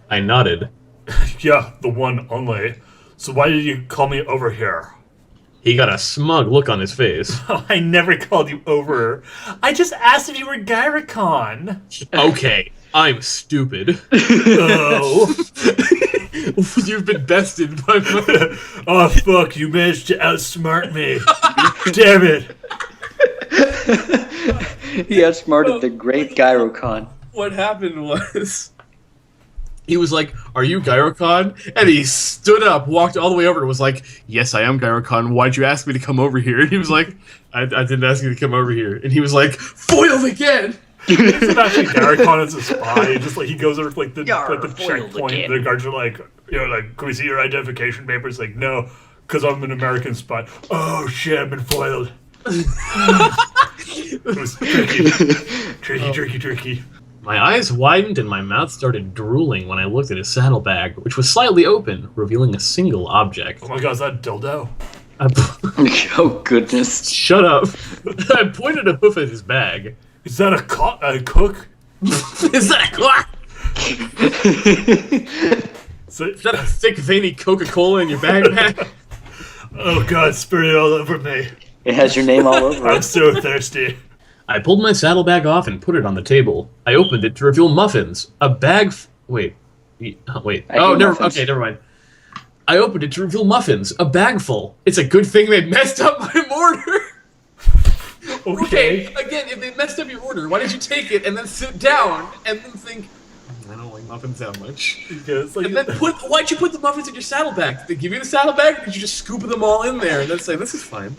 I nodded. Yeah, the one only. So why did you call me over here? He got a smug look on his face. Oh, I never called you over. I just asked if you were Gyricon. Okay, I'm stupid. Oh. You've been bested by my... Oh, fuck, you managed to outsmart me. Damn it. He outsmarted the great Gyrocon. What happened was... He was like, "Are you Gyrocon?" And he stood up, walked all the way over, and was like, "Yes, I am Gyrocon. Why'd you ask me to come over here?" And he was like, I didn't ask you to come over here." And he was like, "Foiled again!" It's actually Gyricon as a spy. Just like he goes over to like the checkpoint. Again. The guards are like, can we see your identification papers? Like, no, because I'm an American spy. Oh shit, I've been foiled. It was tricky. My eyes widened and my mouth started drooling when I looked at his saddlebag, which was slightly open, revealing a single object. Oh my god, is that dildo? Oh goodness! Shut up! I pointed a hoof at his bag. Is that a cook? Is that a clock? Is that a thick, veiny Coca-Cola in your backpack? Oh god, spit it all over me. It has your name all over it. I'm so thirsty. I pulled my saddlebag off and put it on the table. I opened it to reveal muffins. A bag... Wait. Oh, never mind. I opened it to reveal muffins. A bag full. It's a good thing they messed up my order. Okay, again, if they messed up your order, why did you take it and then sit down and then think, I don't like muffins that much. And then why'd you put the muffins in your saddlebag? Did they give you the saddlebag, or did you just scoop them all in there and then say, this is fine?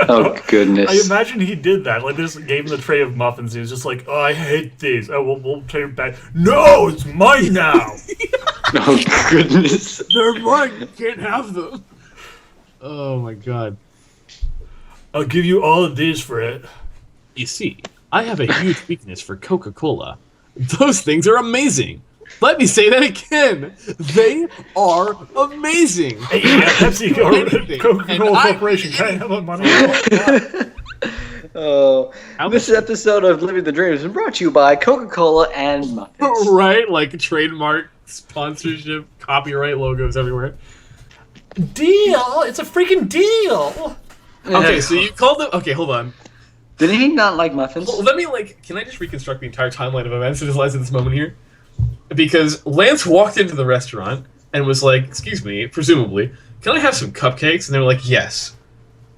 Oh, goodness. I imagine he did that. Like, they just gave him the tray of muffins. He was just like, oh, I hate these. Oh, we'll take it back. No, it's mine now. Oh, goodness. They're mine. You can't have them. Oh, my God. I'll give you all of these for it. You see, I have a huge weakness for Coca-Cola. Those things are amazing. Let me say that again. They are amazing. Hey, yeah, Pepsi Coca-Cola Corporation. Can I have that money? Oh, this episode of Living the Dream has been brought to you by Coca-Cola and muffins. Right, like trademark, sponsorship, copyright logos everywhere. Deal? It's a freaking deal. Okay, so you called them. Okay, hold on. Did he not like muffins? Well, let me can I just reconstruct the entire timeline of events that has led to this moment here? Because Lance walked into the restaurant and was like, "Excuse me," presumably, "can I have some cupcakes?" And they were like, "Yes."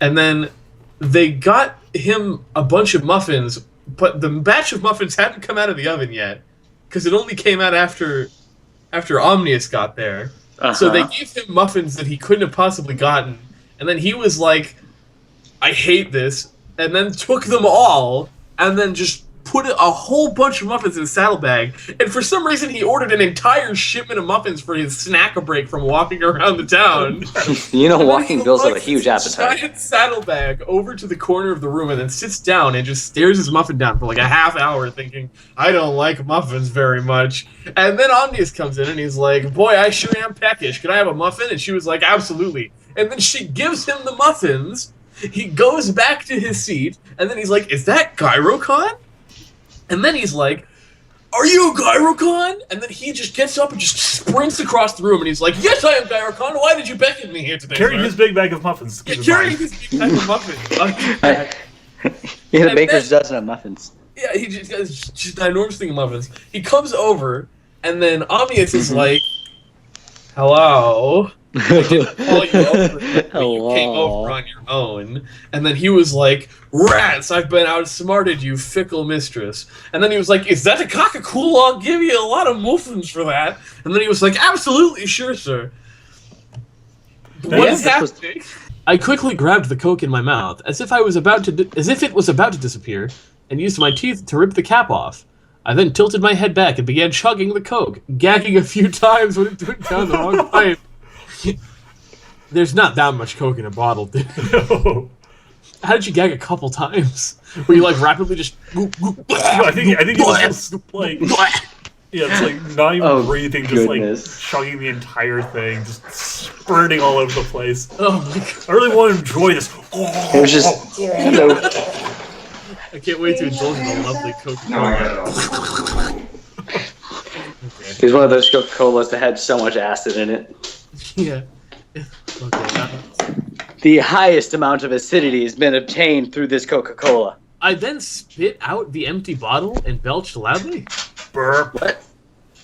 And then they got him a bunch of muffins, but the batch of muffins hadn't come out of the oven yet, because it only came out after Omnius got there. So they gave him muffins that he couldn't have possibly gotten, and then he was like, "I hate this," and then took them all, and then just put a whole bunch of muffins in his saddlebag, and for some reason he ordered an entire shipment of muffins for his snack-a-break from walking around the town. You know, walking builds up a huge appetite. Giant saddlebag over to the corner of the room and then sits down and just stares his muffin down for like a half hour thinking, I don't like muffins very much. And then Omnius comes in and he's like, boy, I sure am peckish. Can I have a muffin? And she was like, absolutely. And then she gives him the muffins. He goes back to his seat, and then he's like, is that Gyrocon? And then he's like, are you a Gyrocon? And then he just gets up and just sprints across the room, and he's like, yes, I am Gyrocon. Why did you beckon me here today, Carrying sir? his big bag of muffins. Carrying his big bag of muffins. He had a baker's dozen of muffins. Yeah, he just got just an enormous thing of muffins. He comes over, and then Omnius is like, hello. I didn't call you over. You came over on your own. And then he was like, rats, I've been outsmarted, you fickle mistress. And then he was like, is that a Coca-Cola? I'll give you a lot of muffins for that. And then he was like, absolutely, sure, sir. What's happening? I quickly grabbed the Coke in my mouth, as if it was about to disappear, and used my teeth to rip the cap off. I then tilted my head back and began chugging the Coke, gagging a few times when it went down the wrong pipe. There's not that much Coke in a bottle, dude. No. How did you gag a couple times? Were you like rapidly just... I think it's just like... Yeah, it's like not even breathing, just goodness. like chugging the entire thing, just spurting all over the place. Oh my god. I really want to enjoy this. It was just. Hello. I can't wait to indulge in a lovely Coca-Cola. He's one of those Coca-Colas that had so much acid in it. Yeah. Okay. The highest amount of acidity has been obtained through this Coca-Cola. I then spit out the empty bottle and belched loudly. Burp. What?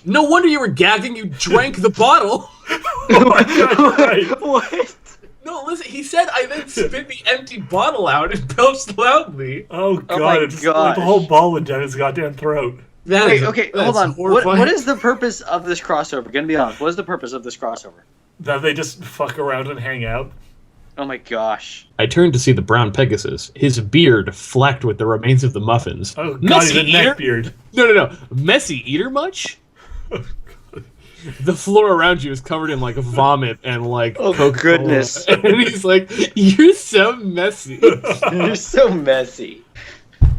No wonder you were gagging. You drank the bottle. Oh my god, right. What? No, listen. He said I then spit the empty bottle out and belched loudly. Oh god, my it's like the whole ball went down his goddamn throat. Okay, hold on. What is the purpose of this crossover? Gonna be honest. What is the purpose of this crossover? That they just fuck around and hang out. Oh my gosh. I turned to see the brown Pegasus, his beard flecked with the remains of the muffins. Oh god, Messy he's a eater? neckbeard. No. Messy eater much? The floor around you is covered in like vomit and like Coca-Cola. Goodness. And he's like, "You're so messy." You're so messy.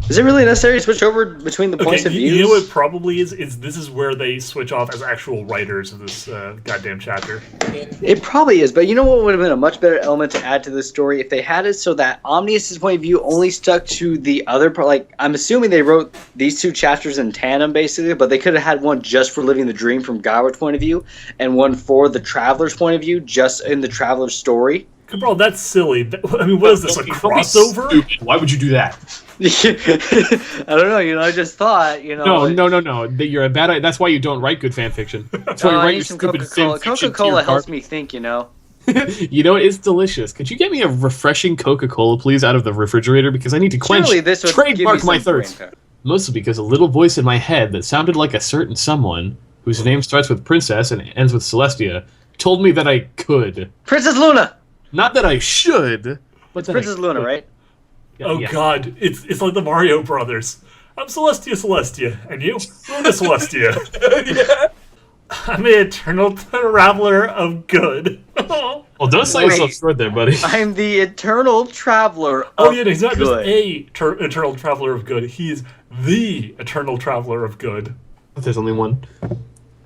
Is it really necessary to switch over between the points of view? You know what probably is this is where they switch off as actual writers of this goddamn chapter. It probably is, but you know what would have been a much better element to add to this story if they had it so that Omnius' point of view only stuck to the other part. Like, I'm assuming they wrote these two chapters in tandem, basically, but they could have had one just for living the dream from Goward's point of view, and one for the Traveler's point of view, just in the Traveler's story. Bro, that's silly. I mean, what is this, a crossover? Stupid. Why would you do that? I don't know. I just thought. No. You're a bad. That's why you don't write good fan fiction. That's why you write your stupid fan fiction. Coca-Cola helps me think. You know, it's delicious. Could you get me a refreshing Coca-Cola, please, out of the refrigerator? Because I need to quench. Surely this would trademark my thirst. Mostly because a little voice in my head that sounded like a certain someone whose name starts with Princess and ends with Celestia told me that I could. Princess Luna. Not that I should, but that Princess Luna, right? Oh god, it's like the Mario Brothers. I'm Celestia, and you? Luna Celestia. Yeah. I'm an eternal traveler of good. Well, don't sell yourself short there, buddy. I'm the eternal traveler of Oh yeah, he's not good. just a eternal traveler of good. He's the eternal traveler of good. But there's only one.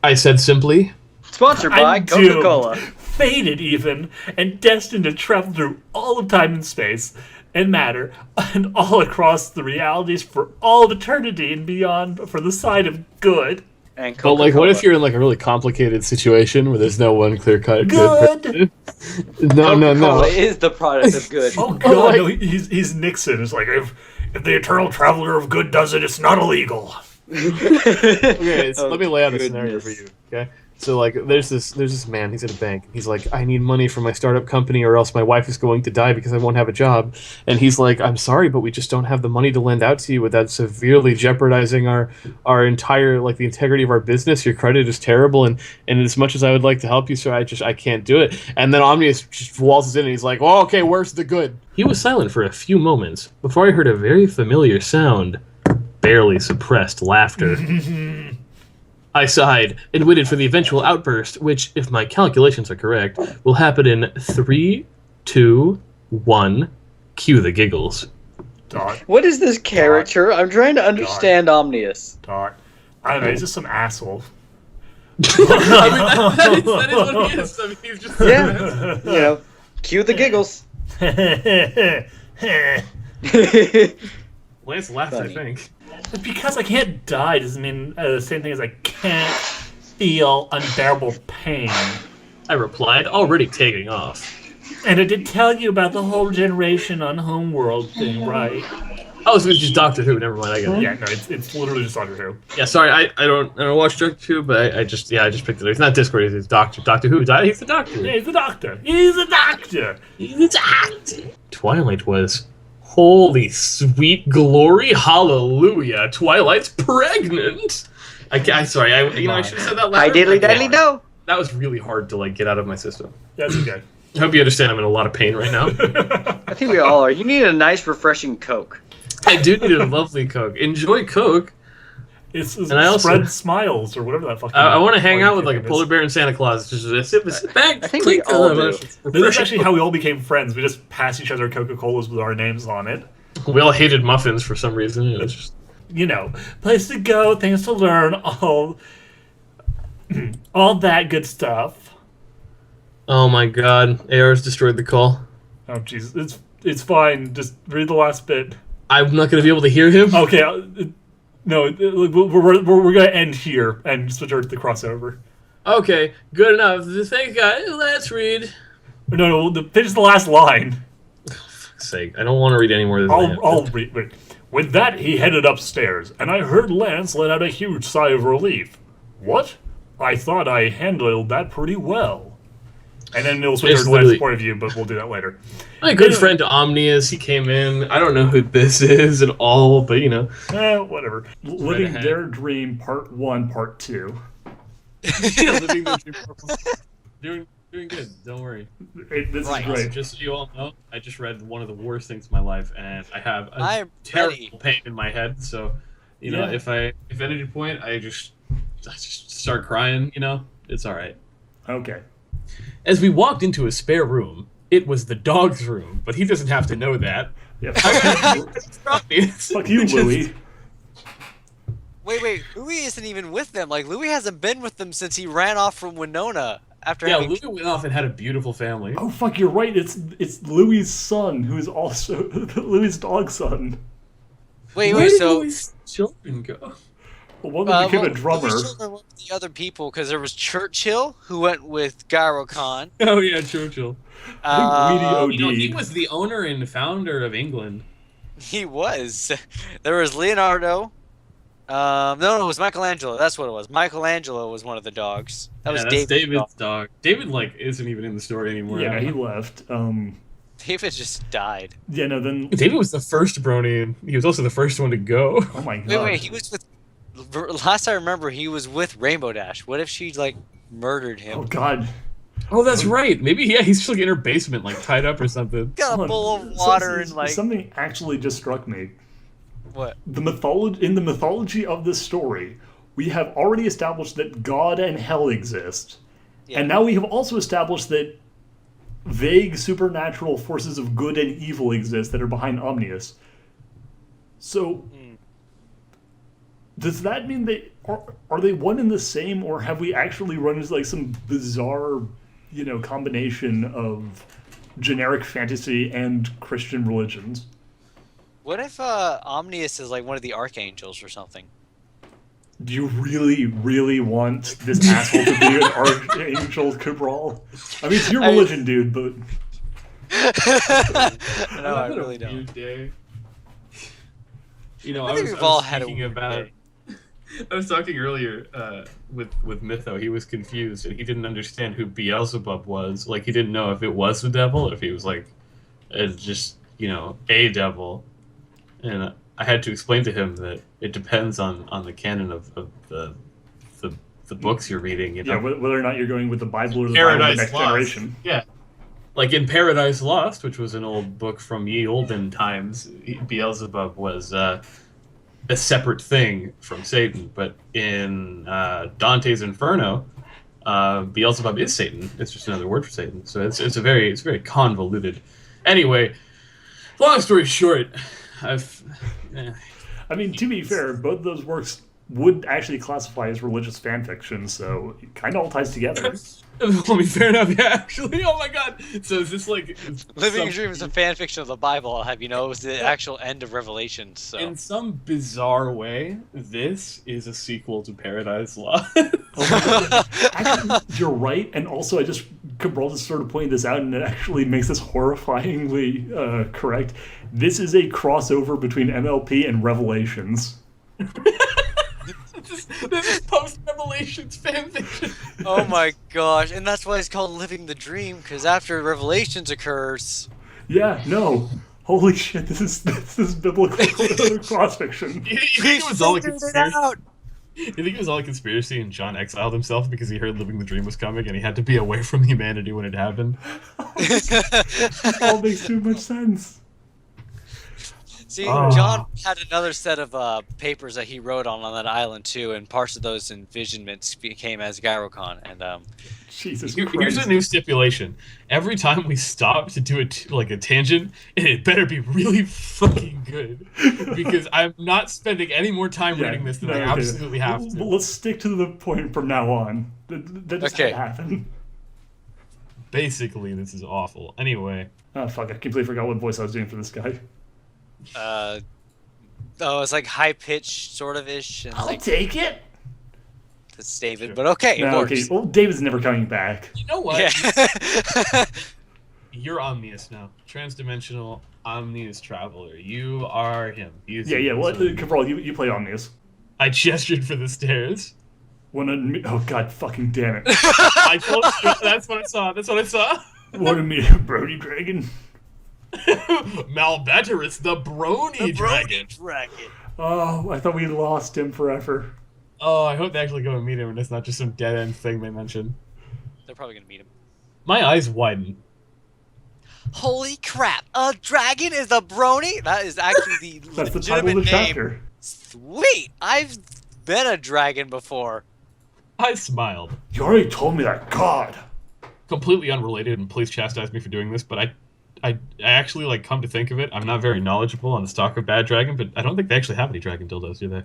I said simply... Sponsored by I'm doomed, Coca-Cola. fated even, and destined to travel through all of time and space and matter, and all across the realities for all of eternity and beyond for the side of good. And But like, what if you're in like a really complicated situation where there's no one clear-cut Good. No. Coca-Cola is the product of good. Oh god, no, he's Nixon. It's like, if the eternal traveler of good does it, it's not illegal. Okay, so let me lay out a scenario for you, okay? So like, there's this man. He's at a bank. He's like, I need money for my startup company, or else my wife is going to die because I won't have a job. And he's like, I'm sorry, but we just don't have the money to lend out to you without severely jeopardizing our entire like the integrity of our business. Your credit is terrible, and as much as I would like to help you, sir, I can't do it. And then Omnius just waltzes in, and he's like, well, okay, where's the good? He was silent for a few moments before I heard a very familiar sound, barely suppressed laughter. I sighed and waited for the eventual outburst, which, if my calculations are correct, will happen in 3, 2, 1. Cue the giggles. Dot. What is this character? I'm trying to understand Omnius. Dot. I don't know, he's just some asshole. I mean, that is what he is. I mean, he's just... Yeah. Cue the giggles. Lance laughed, Funny. I think. Because I can't die doesn't mean the same thing as I can't feel unbearable pain. I replied, already taking off. And I did tell you about the whole regeneration on Homeworld thing, right? Oh, so it's just Doctor Who. Never mind, I get it. Yeah, no, it's literally just Doctor Who. Yeah, sorry, I don't watch Doctor Who, but I just picked it up. It's not Discord, it's Doctor Who. He's the Doctor. Yeah, he's the Doctor. He's the Doctor. He's the Doctor. Twilight was... Holy sweet glory, hallelujah! Twilight's pregnant. Sorry, I should have said that louder. I diddly do. That was really hard to like get out of my system. That's okay. I hope you understand. I'm in a lot of pain right now. I think we all are. You need a nice, refreshing Coke. I do need a lovely Coke. Enjoy Coke. It's And I also- spread smiles or whatever that fucking. I want to hang out with fucking like a is. polar bear and Santa Claus. Just sit back. I think we clink, all do. This is actually how we all became friends. We just passed each other Coca-Colas with our names on it. We all hated muffins for some reason. It was just You know, place to go, things to learn, all that good stuff. oh my god, AR's destroyed the call. Oh jeez, it's fine. Just read the last bit. I'm not gonna be able to hear him. Okay, no, we're gonna end here and switch over to the crossover. Okay, good enough. Thanks, guys. Let's read. No, finish the last line. Fuck's sake, I don't want to read any more than that. I'll read. Wait. With that, he headed upstairs, and I heard Lance let out a huge sigh of relief. What? I thought I handled that pretty well. And then it'll switch It's over to Lance's literally- point of view, but we'll do that later. My good friend Omnius, he came in. I don't know who this is at all, but you know. Whatever. Living ahead. Their Dream, Part 1, Part 2. Living the dream. Doing good. Don't worry. This Right. is great. Just so you all know, I just read one of the worst things in my life, and I have a I'm terrible ready. pain in my head. So, you know, Yeah. if at any point I just start crying, you know, it's all right. Okay. As we walked into a spare room, it was the dog's room, but he doesn't have to know that. Yeah. Fuck you, Louis. Wait, Louis isn't even with them. Like, Louis hasn't been with them since he ran off from Winona after Yeah, having... Louis went off and had a beautiful family. Oh, fuck, you're right. It's Louis' son, who is also Louis' dog's son. Wait, Where did so... Louis' children go? Well, one became a Louis' drummer. children went with the other people, because there was Churchill, who went with Gyro Khan. Oh yeah, Churchill. I think Weedy You know, he OD. was the owner and founder of England. He was. There was Leonardo. No, it was Michelangelo. That's what it was. Michelangelo was one of the dogs. That was that's David's David's dog. David isn't even in the story anymore. Yeah, he left. David just died. Yeah, no, then... David was the first Brony, and he was also the first one to go. Oh my god. Wait, he was with... Last I remember, he was with Rainbow Dash. What if she, like, murdered him? Oh god. Oh, that's right. Maybe he's just like in her basement, like tied up or something. Got a Hold bowl on. of water and, like... Something actually just struck me. What? In the mythology of this story, we have already established that God and hell exist. Yeah. And now we have also established that vague supernatural forces of good and evil exist that are behind Omnius. So, does that mean they are they one and the same, or have we actually run into like some bizarre, combination of generic fantasy and Christian religions? What if Omnius is like one of the archangels or something? Do you really, really want this asshole to be an archangel Cabral? I mean, it's your religion, dude, but... No, I really don't. Weird day. I think we've all had a thinking weird about. day. I was talking earlier with Mytho. He was confused and he didn't understand who Beelzebub was. Like he didn't know if it was the devil or if he was like just a devil. And I had to explain to him that it depends on the canon of the books you're reading. Yeah, whether or not you're going with the Bible or the Paradise Next Lost. Generation. Yeah. Like in Paradise Lost, which was an old book from ye olden times, Beelzebub was a separate thing from Satan. But in Dante's Inferno, Beelzebub is Satan. It's just another word for Satan. So it's very convoluted. Anyway, long story short, I mean, to be fair, both of those works would actually classify as religious fan fiction, so it kind of all ties together. I mean, fair enough. Yeah, actually. Oh my god. So is this like Living Your Dream is a fan fiction of the Bible, I'll have you know. It was the actual end of Revelation, so... in some bizarre way, this is a sequel to Paradise Lost. Actually, you're right, and also Cabral just sort of pointed this out, and it actually makes this horrifyingly correct. This is a crossover between MLP and Revelations. This is post-Revelations fanfiction. Oh my gosh, and that's why it's called Living the Dream, because after Revelations occurs... Yeah, no. Holy shit, this is biblical cross fiction. You think it was all a figured it conspiracy? out! You think it was all a conspiracy and John exiled himself because he heard Living the Dream was coming and he had to be away from humanity when it happened? It all makes too much sense. See, Oh. John had another set of papers that he wrote on that island too, and parts of those envisionments became as Gyrocon. And Jesus Here's Christ. a new stipulation. Every time we stop to do a tangent, it better be really fucking good. Because I'm not spending any more time reading this than I okay. absolutely have to. Well, let's stick to the point from now on. That just Okay. had to happen. Basically, this is awful. Anyway. Oh, fuck, I completely forgot what voice I was doing for this guy. it's like high pitched, sort of ish, and I'll like take it. it's David, but okay, it No, works. okay. Well, David's never coming back. You know what? Yeah. You're Omnius now. Transdimensional Omnius Traveler. You are him. Yeah. Well, Cabral, you play Omnius. I gestured for the stairs. Oh god, fucking damn it! I told you. That's what I saw. Want to meet Brody Dragon? Malbeterus, the Brony Dragon. Oh, I thought we lost him forever. Oh, I hope they actually go and meet him and it's not just some dead end thing they mentioned. They're probably gonna meet him. My eyes widen. Holy crap! A dragon is a brony? That is actually the That's the title of legitimate the name. chapter. Sweet! I've been a dragon before. I smiled. You already told me that. God. Completely unrelated, and please chastise me for doing this, but I actually, like, come to think of it, I'm not very knowledgeable on the stock of bad dragon, but I don't think they actually have any dragon dildos, do they?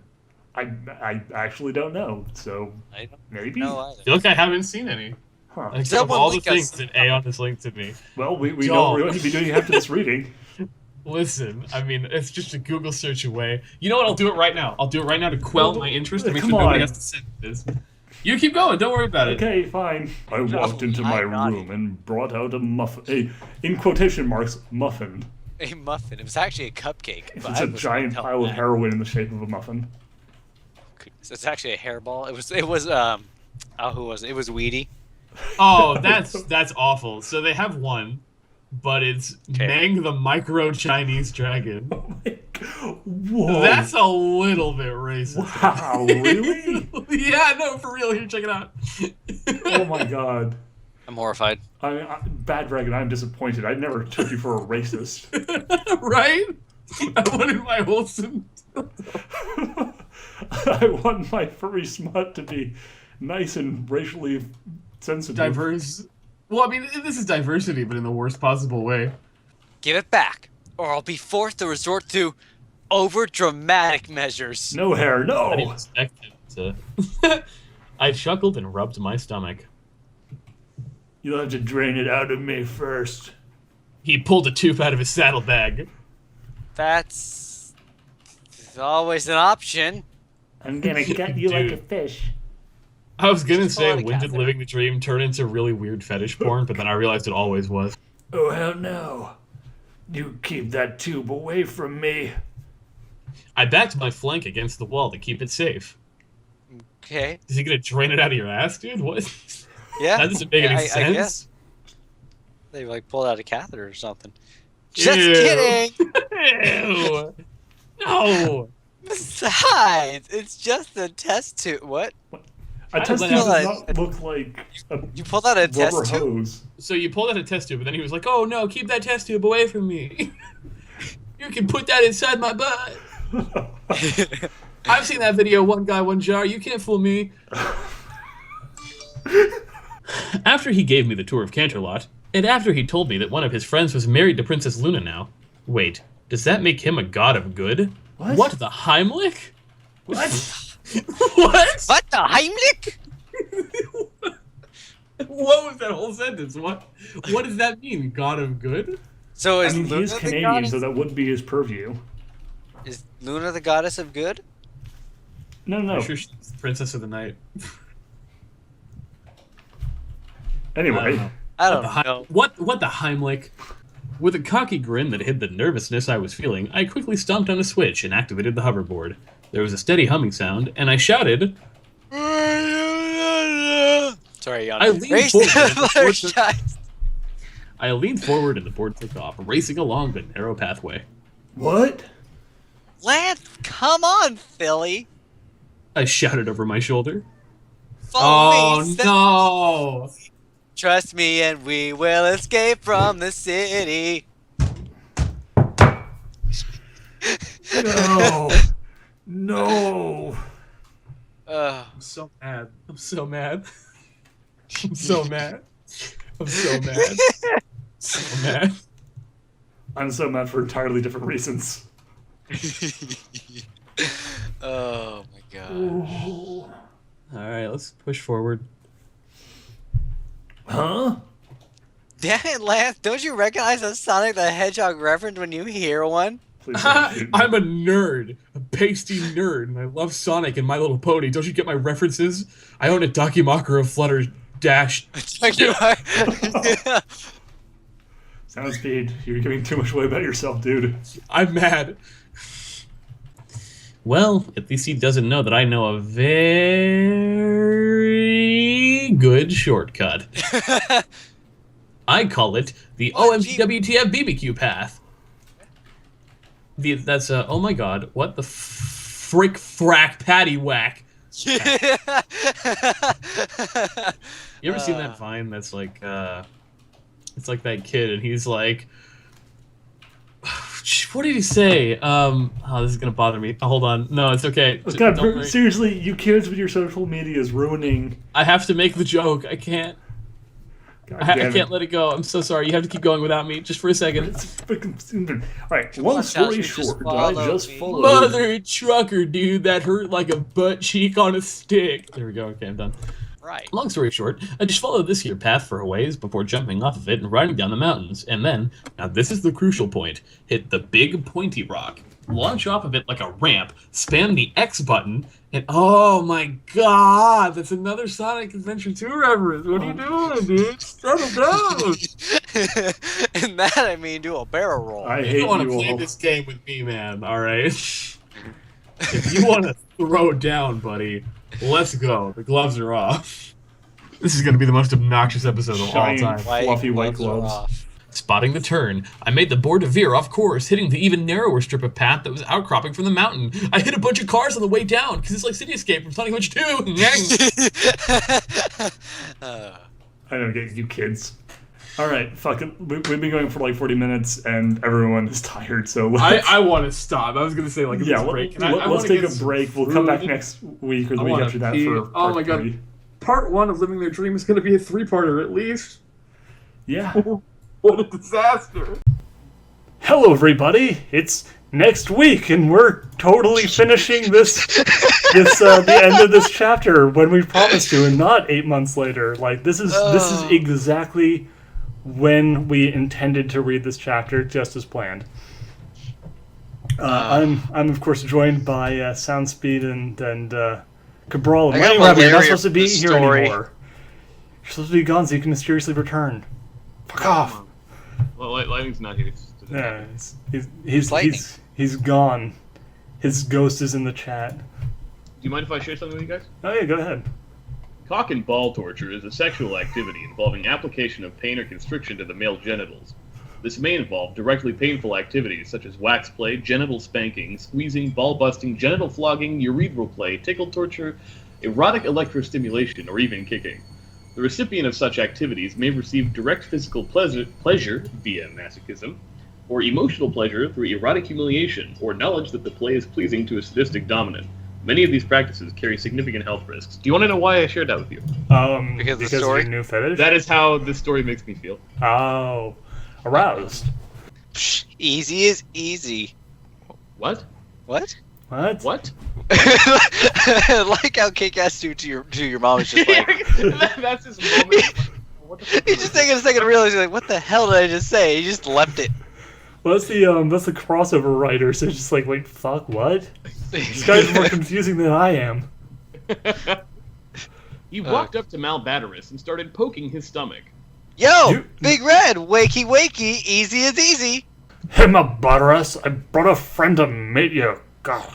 I actually don't know. So I don't maybe. know I either. feel like I haven't seen any. Huh. Except Someone of all the link us. things that A on this link to me. Well, we Don't. know what to be doing after this reading. Listen, I mean, it's just a Google search away. You know what? I'll do it right now. I'll do it right now to quell my interest and make Come sure nobody on. has to send this. You keep going. Don't worry about it. Okay, fine. I walked into my room and brought out a muffin. In quotation marks, muffin. A muffin. It was actually a cupcake. but It's I a was giant telling pile of that. heroin in the shape of a muffin. It's actually a hairball. It was who was it? It was Weedy. Oh, that's awful. So they have one, but it's Meng the Micro Chinese Dragon. Whoa. That's a little bit racist. Wow, really? Yeah, no, for real. Here, check it out. Oh my god. I'm horrified. Bad Dragon, I'm disappointed. I never took you for a racist. Right? I wanted my wholesome. I want my furry smut to be nice and racially sensitive. Diverse. Well, I mean, this is diversity, but in the worst possible way. Give it back, or I'll be forced to resort to over-dramatic measures. No hair, I no! didn't expect it to. I chuckled and rubbed my stomach. You'll have to drain it out of me first. He pulled a tube out of his saddlebag. That's always an option. I'm gonna gut you like a Dude. fish. I was gonna Just say, call it a when did catheter. living the dream turn into really weird fetish porn? But then I realized it always was. Oh, hell no. You keep that tube away from me. I backed my flank against the wall to keep it safe. Okay. Is he gonna drain it out of your ass, dude? What? Yeah. That doesn't make any I sense. guess. They like pulled out a catheter or something. Just Ew. kidding. Ew. No. Besides, it's just a test tube. What? A test tube let does him- not look like a You pulled out a rubber test tube? hose. So you pulled out a test tube, but then he was like, "Oh no, keep that test tube away from me. You can put that inside my butt." I've seen that video, One Guy, One Jar. You can't fool me. After he gave me the tour of Canterlot, and after he told me that one of his friends was married to Princess Luna now, wait, does that make him a god of good? What? The Heimlich? What? What? What the Heimlich? What was that whole sentence? What does that mean? God of good? So I is mean, Luna he's the Canadian, goddess? so that wouldn't be his purview. Is Luna the goddess of good? No. I'm sure she's the princess of the night. Anyway, I don't What the know. What the Heimlich? With a cocky grin that hid the nervousness I was feeling, I quickly stomped on a switch and activated the hoverboard. There was a steady humming sound, and I shouted. Sorry, Jan. I leaned Race forward to and the board took- Fluttershy. I leaned forward and the board took off, racing along the narrow pathway. what? Lance, come on, Philly. I shouted over my shoulder. Follow me. No! Trust me and we will escape from the city. No. No. I'm so mad. I'm so mad. I'm so mad. I'm so mad. So mad. I'm so mad for entirely different reasons. Oh my god. Ooh. Alright, let's push forward. Huh? Damn it, Lance, don't you recognize a Sonic the Hedgehog reference when you hear one? Please don't shoot me. I'm a nerd. A pasty nerd, and I love Sonic and My Little Pony. Don't you get my references? I own a Dakimakura Flutter Dash. Sound speed. You're giving too much away about yourself, dude. I'm mad. Well, at least he doesn't know that I know a very good shortcut. I call it the OMGWTF BBQ path. That's oh my god, what the frick frack patty whack. You ever seen that Vine that's like, it's like that kid and he's like, what did he say? Oh, this is gonna bother me. Oh, hold on. No, it's okay. Seriously, you kids with your social media is ruining. I have to make the joke. I can't. I can't let it go. I'm so sorry. You have to keep going without me, just for a second. Alright, long story short, I just followed. Mother trucker, dude, that hurt like a butt cheek on a stick. There we go. Okay, I'm done. Right. Long story short, I just followed this here path for a ways before jumping off of it and riding down the mountains. And then, now this is the crucial point, hit the big pointy rock, launch off of it like a ramp, spam the X button, and oh my god, that's another Sonic Adventure 2 reference. What are you doing, dude? Settle down. And that, I mean, do a barrel roll. I You hate don't want to you play all. this game with me, man, alright? If you want to throw down, buddy, let's go. The gloves are off. This is going to be the most obnoxious episode of all Shiny, time. fluffy white gloves are gloves. off. Spotting the turn, I made the board to veer off course, hitting the even narrower strip of path that was outcropping from the mountain. I hit a bunch of cars on the way down, because it's like City Escape from Sonic Adventure 2. I don't get you kids. Alright, fuck it. We've been going for like 40 minutes and everyone is tired, so let's... I want to stop. I was going to say, like, Yeah, break. let's take a break. We'll come back next week or the week wanna after that pee. for part Oh my god. 3. Part 1 of Living Their Dream is going to be a 3-parter at least. Yeah. What a disaster. Hello, everybody. It's next week, and we're totally finishing the end of this chapter when we promised to, and not 8 months later. Like this is exactly when we intended to read this chapter, just as planned. I'm of course joined by Soundspeed and Cabral. And Lightning Rabbit, you're not supposed to be here anymore. You're supposed to be gone so you can mysteriously return. Fuck off. Well, Lightning's not here. Yeah, he's gone. His ghost is in the chat. Do you mind if I share something with you guys? Oh yeah, go ahead. Cock and ball torture is a sexual activity involving application of pain or constriction to the male genitals. This may involve directly painful activities such as wax play, genital spanking, squeezing, ball busting, genital flogging, urethral play, tickle torture, erotic electrostimulation, or even kicking. The recipient of such activities may receive direct physical pleasure via masochism, or emotional pleasure through erotic humiliation, or knowledge that the play is pleasing to a sadistic dominant. Many of these practices carry significant health risks. Do you want to know why I shared that with you? Because of your new fetish? That is how this story makes me feel. Oh. Aroused. Easy is easy. What? What? What? What? I like how Kick-Ass 2 to your mom is just like... That's his moment. What the fuck He's just taking a second to realize, he's like, what the hell did I just say? He just left it. Well, that's the crossover writer, so it's just like, wait, fuck, what? This guy's more confusing than I am. He walked up to Malbatterus and started poking his stomach. Yo, Big Red, wakey wakey, easy is easy. Hey, Malbatterus, I brought a friend to meet you. God.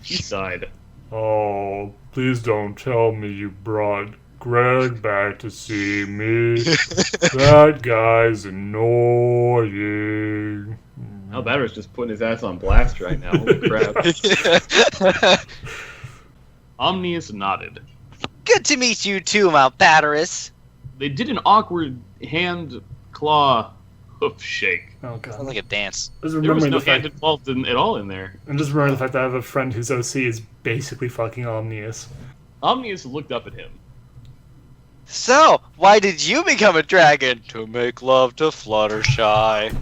He sighed. Oh, please don't tell me you brought Greg back to see me. That guy's annoying. Malbatterus just putting his ass on blast right now. Holy crap. Omnius nodded. Good to meet you too, Malbatterus. They did an awkward hand claw hoof shake. Oh god. Sounds like a dance. Just There was remembering no the fact, hand involved at all in there. and just remembering the fact that I have a friend whose OC is basically fucking Omnius. Omnius looked up at him. So, why did you become a dragon? To make love to Fluttershy.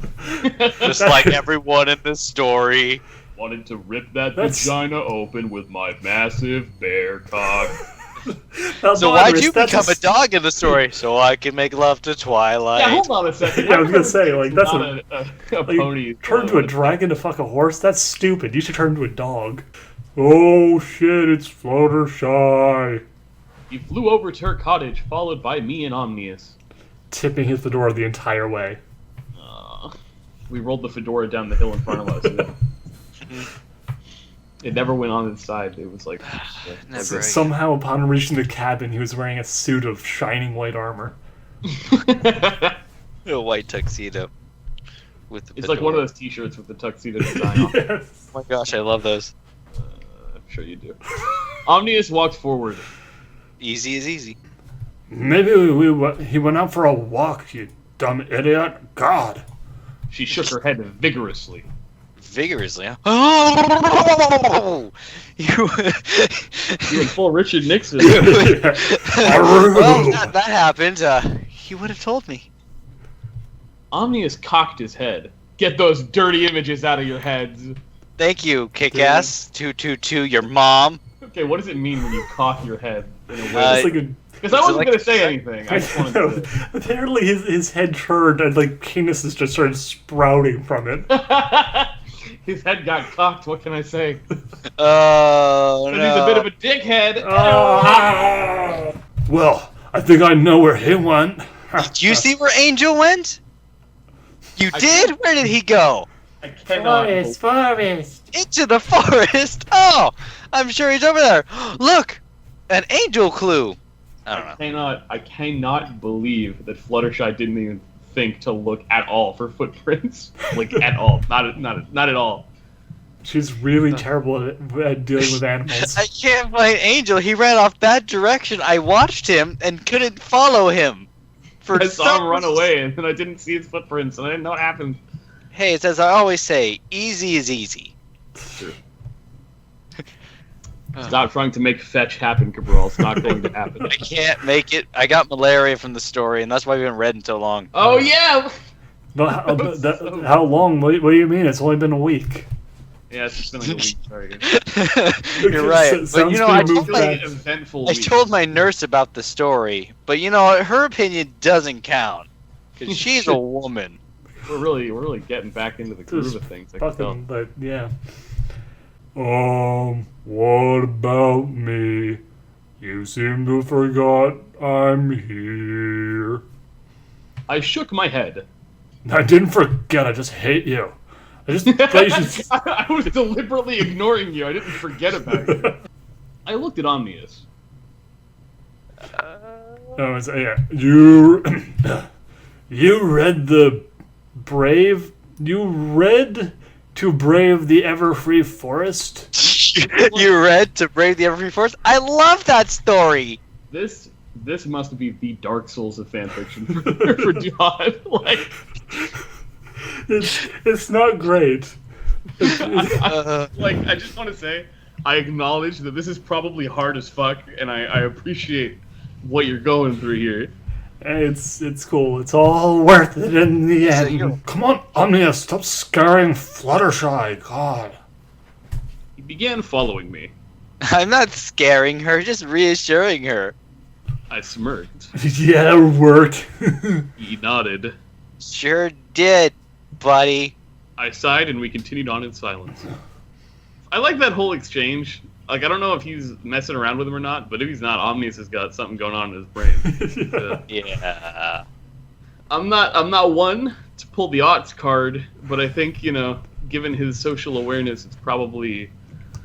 Just like everyone in this story. Wanted to rip that That's- vagina open with my massive bear cock. So why'd you become a dog in the story? So I can make love to Twilight. Yeah, hold on a second. Yeah, I was gonna say, like, that's not a like, pony. turn to a dragon to fuck a horse? That's stupid. You should turn to a dog. Oh shit, it's Fluttershy. He flew over to her cottage, followed by me and Omnius. Tipping his fedora the entire way. We rolled the fedora down the hill in front of us. It never went on its side. It was like... Never. Somehow, upon reaching the cabin, he was wearing a suit of shining white armor. A white tuxedo. With the It's like one of fedora. those t-shirts with the tuxedo design on it. Yes. Oh my gosh, I love those. I'm sure you do. Omnius walked forward. Easy is easy. Maybe he went out for a walk, you dumb idiot. God. She shook her head vigorously. Vigorously, huh? Oh! You. You're in full Richard Nixon. Well, that happened. He would have told me. Omnius cocked his head. Get those dirty images out of your heads. Thank you, Kick-Ass. 222, your mom. Okay, what does it mean when you cock your head in a way? It's like a... Because I wasn't like- going to say anything. I just wanted to... Apparently his head turned and like penises just started sprouting from it. His head got cocked, what can I say? Oh, Because no. he's a bit of a dickhead. Ah! Well, I think I know where he went. Did you see where Angel went? You did? Where did he go? I cannot... Forest. Into the forest? Oh, I'm sure he's over there. Look, an angel clue. I don't know. I cannot believe that Fluttershy didn't even think to look at all for footprints. Like, at all. Not at all. She's really terrible at dealing with animals. I can't find Angel. He ran off that direction. I watched him and couldn't follow him. For I saw him run some- away, and then I didn't see his footprints, and I didn't know what happened. Hey, it's as I always say, easy is easy. Stop trying to make fetch happen, Cabral. It's not going to happen. I can't make it. I got malaria from the story, and that's why we haven't read in so long. Oh, yeah! But how long? What do you mean? It's only been a week. Yeah, it's just been like a week. Sorry. You're right. Sounds But you know, I pretty told, moved my, back. Eventful I week. told my nurse about the story, but you know, her opinion doesn't count. Because she's a woman. We're really getting back into the groove of things. I can tell. Fucking, but yeah. What about me? You seem to forgot I'm here. I shook my head. I didn't forget. I just hate you. I just thought you should. I was deliberately ignoring you. I didn't forget about you. I looked at Omnius. Oh, yeah. You read the Brave. You read To Brave the Everfree Forest. You read To Brave the Everfree Forest? I love that story. This must be the Dark Souls of fanfiction for John. Like, It's not great. I just want to say, I acknowledge that this is probably hard as fuck, and I appreciate what you're going through here. It's cool. It's all worth it in the So end. you're- Come on, Omnius, stop scaring Fluttershy. God. He began following me. I'm not scaring her, just reassuring her. I smirked. Yeah, that worked. He nodded. Sure did, buddy. I sighed, and we continued on in silence. I like that whole exchange. Like, I don't know if he's messing around with him or not, but if he's not, Omnius has got something going on in his brain. Yeah. I'm not one to pull the odds card, but I think, given his social awareness, it's probably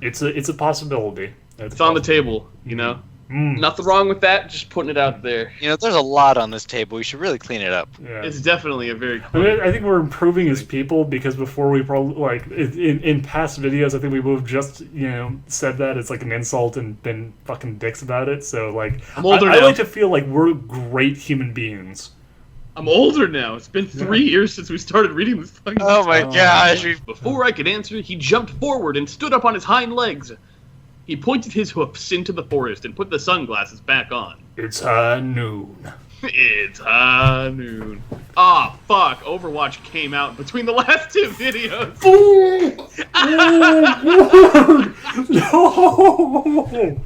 It's a possibility. it's on the table, Nothing wrong with that, just putting it out there. You know, there's a lot on this table. We should really clean it up. Yeah. It's definitely a very I mean, I think we're improving as people because before we probably in past videos, I think we would have just said that it's like an insult and been fucking dicks about it. So like, I'm older I now. like to feel like we're great human beings. I'm older now. It's been 3 years since we started reading this fucking Oh my gosh. Before I could answer, he jumped forward and stood up on his hind legs. He pointed his hoofs into the forest and put the sunglasses back on. It's high noon. It's high noon. Ah, fuck. Overwatch came out between the last 2 videos. No!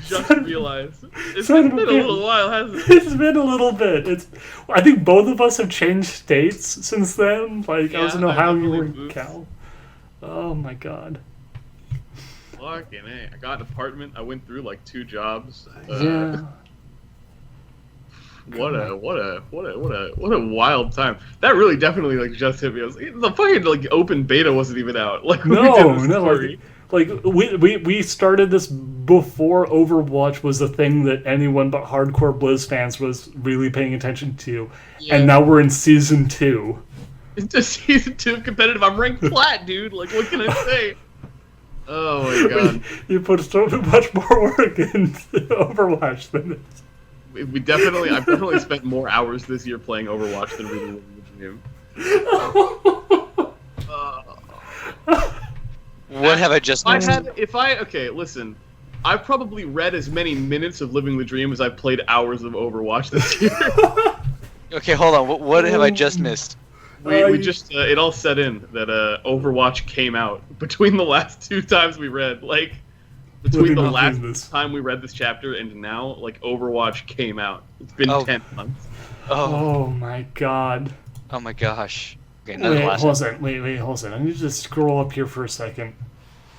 Just realized. It's been a little while, hasn't it? It's been a little bit. I think both of us have changed states since then. Like, I don't know how you were in Cal. Oh my god. Fucking A. I got an apartment. I went through like 2 jobs. Yeah. What a wild time. That really definitely like just hit me. I was like, the fucking like open beta wasn't even out. Like when we did this story. Like we started this before Overwatch was a thing that anyone but hardcore Blizz fans was really paying attention to, and now we're in season 2. Into season 2 competitive. I'm ranked plat, dude. Like what can I say? Oh my god. You put so much more work into Overwatch than this. I've definitely spent more hours this year playing Overwatch than reading the game. What have I just missed? Okay, listen. I've probably read as many minutes of Living the Dream as I've played hours of Overwatch this year. Okay, hold on. What have I just missed? We just it all set in that Overwatch came out between the last 2 times we read. Like between the last time we read this chapter and now, like Overwatch came out. It's been 10 months. Oh my god. Oh my gosh. Okay, Wait, hold on. I need to just scroll up here for a second.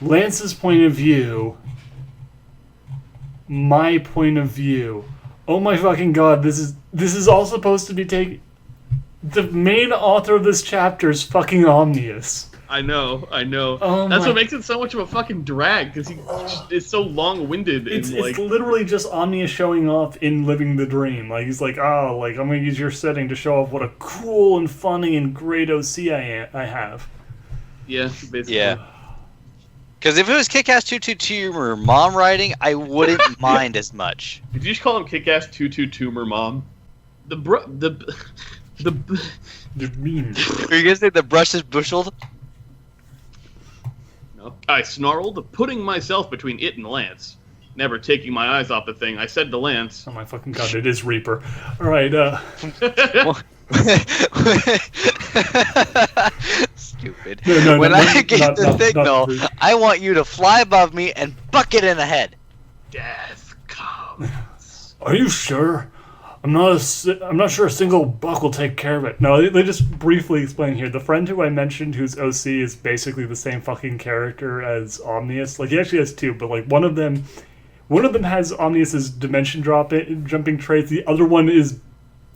Lance's point of view. My point of view. Oh my fucking god, this is all supposed to be taken. The main author of this chapter is fucking Omnius. I know. Oh That's what makes it so much of a fucking drag, because he is so long-winded. It's literally just Omnius showing off in Living the Dream. Like, he's like, oh, like, I'm going to use your setting to show off what a cool and funny and great OC I have. Yeah, basically. Yeah. Because if it was Kick-Ass 222 or Mom writing, I wouldn't mind as much. Did you just call him Kick-Ass 222 Mom? The mean. Are you gonna say the brush is busheled? No. I snarled, putting myself between it and Lance. Never taking my eyes off the thing, I said to Lance, oh my fucking god, it is Reaper. Alright, Stupid. No, when I get the not signal, I want you to fly above me and buck it in the head. Death comes. Are you sure? I'm not sure a single buck will take care of it. No, they just briefly explain here. The friend who I mentioned, whose OC is basically the same fucking character as Omnius. Like, he actually has 2, but like one of them has Omnius's dimension jumping traits. The other one is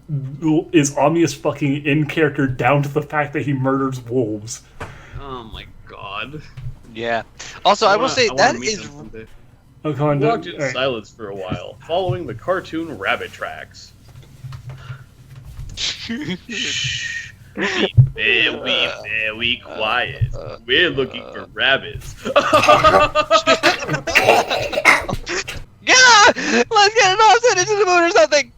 Omnius fucking in character down to the fact that he murders wolves. Oh my god. Yeah. Also, I will say that is. We walked in silence for a while, following the cartoon rabbit tracks. Shh. Be very quiet. We're looking for rabbits. Yeah! Let's get it all sent into the moon or something!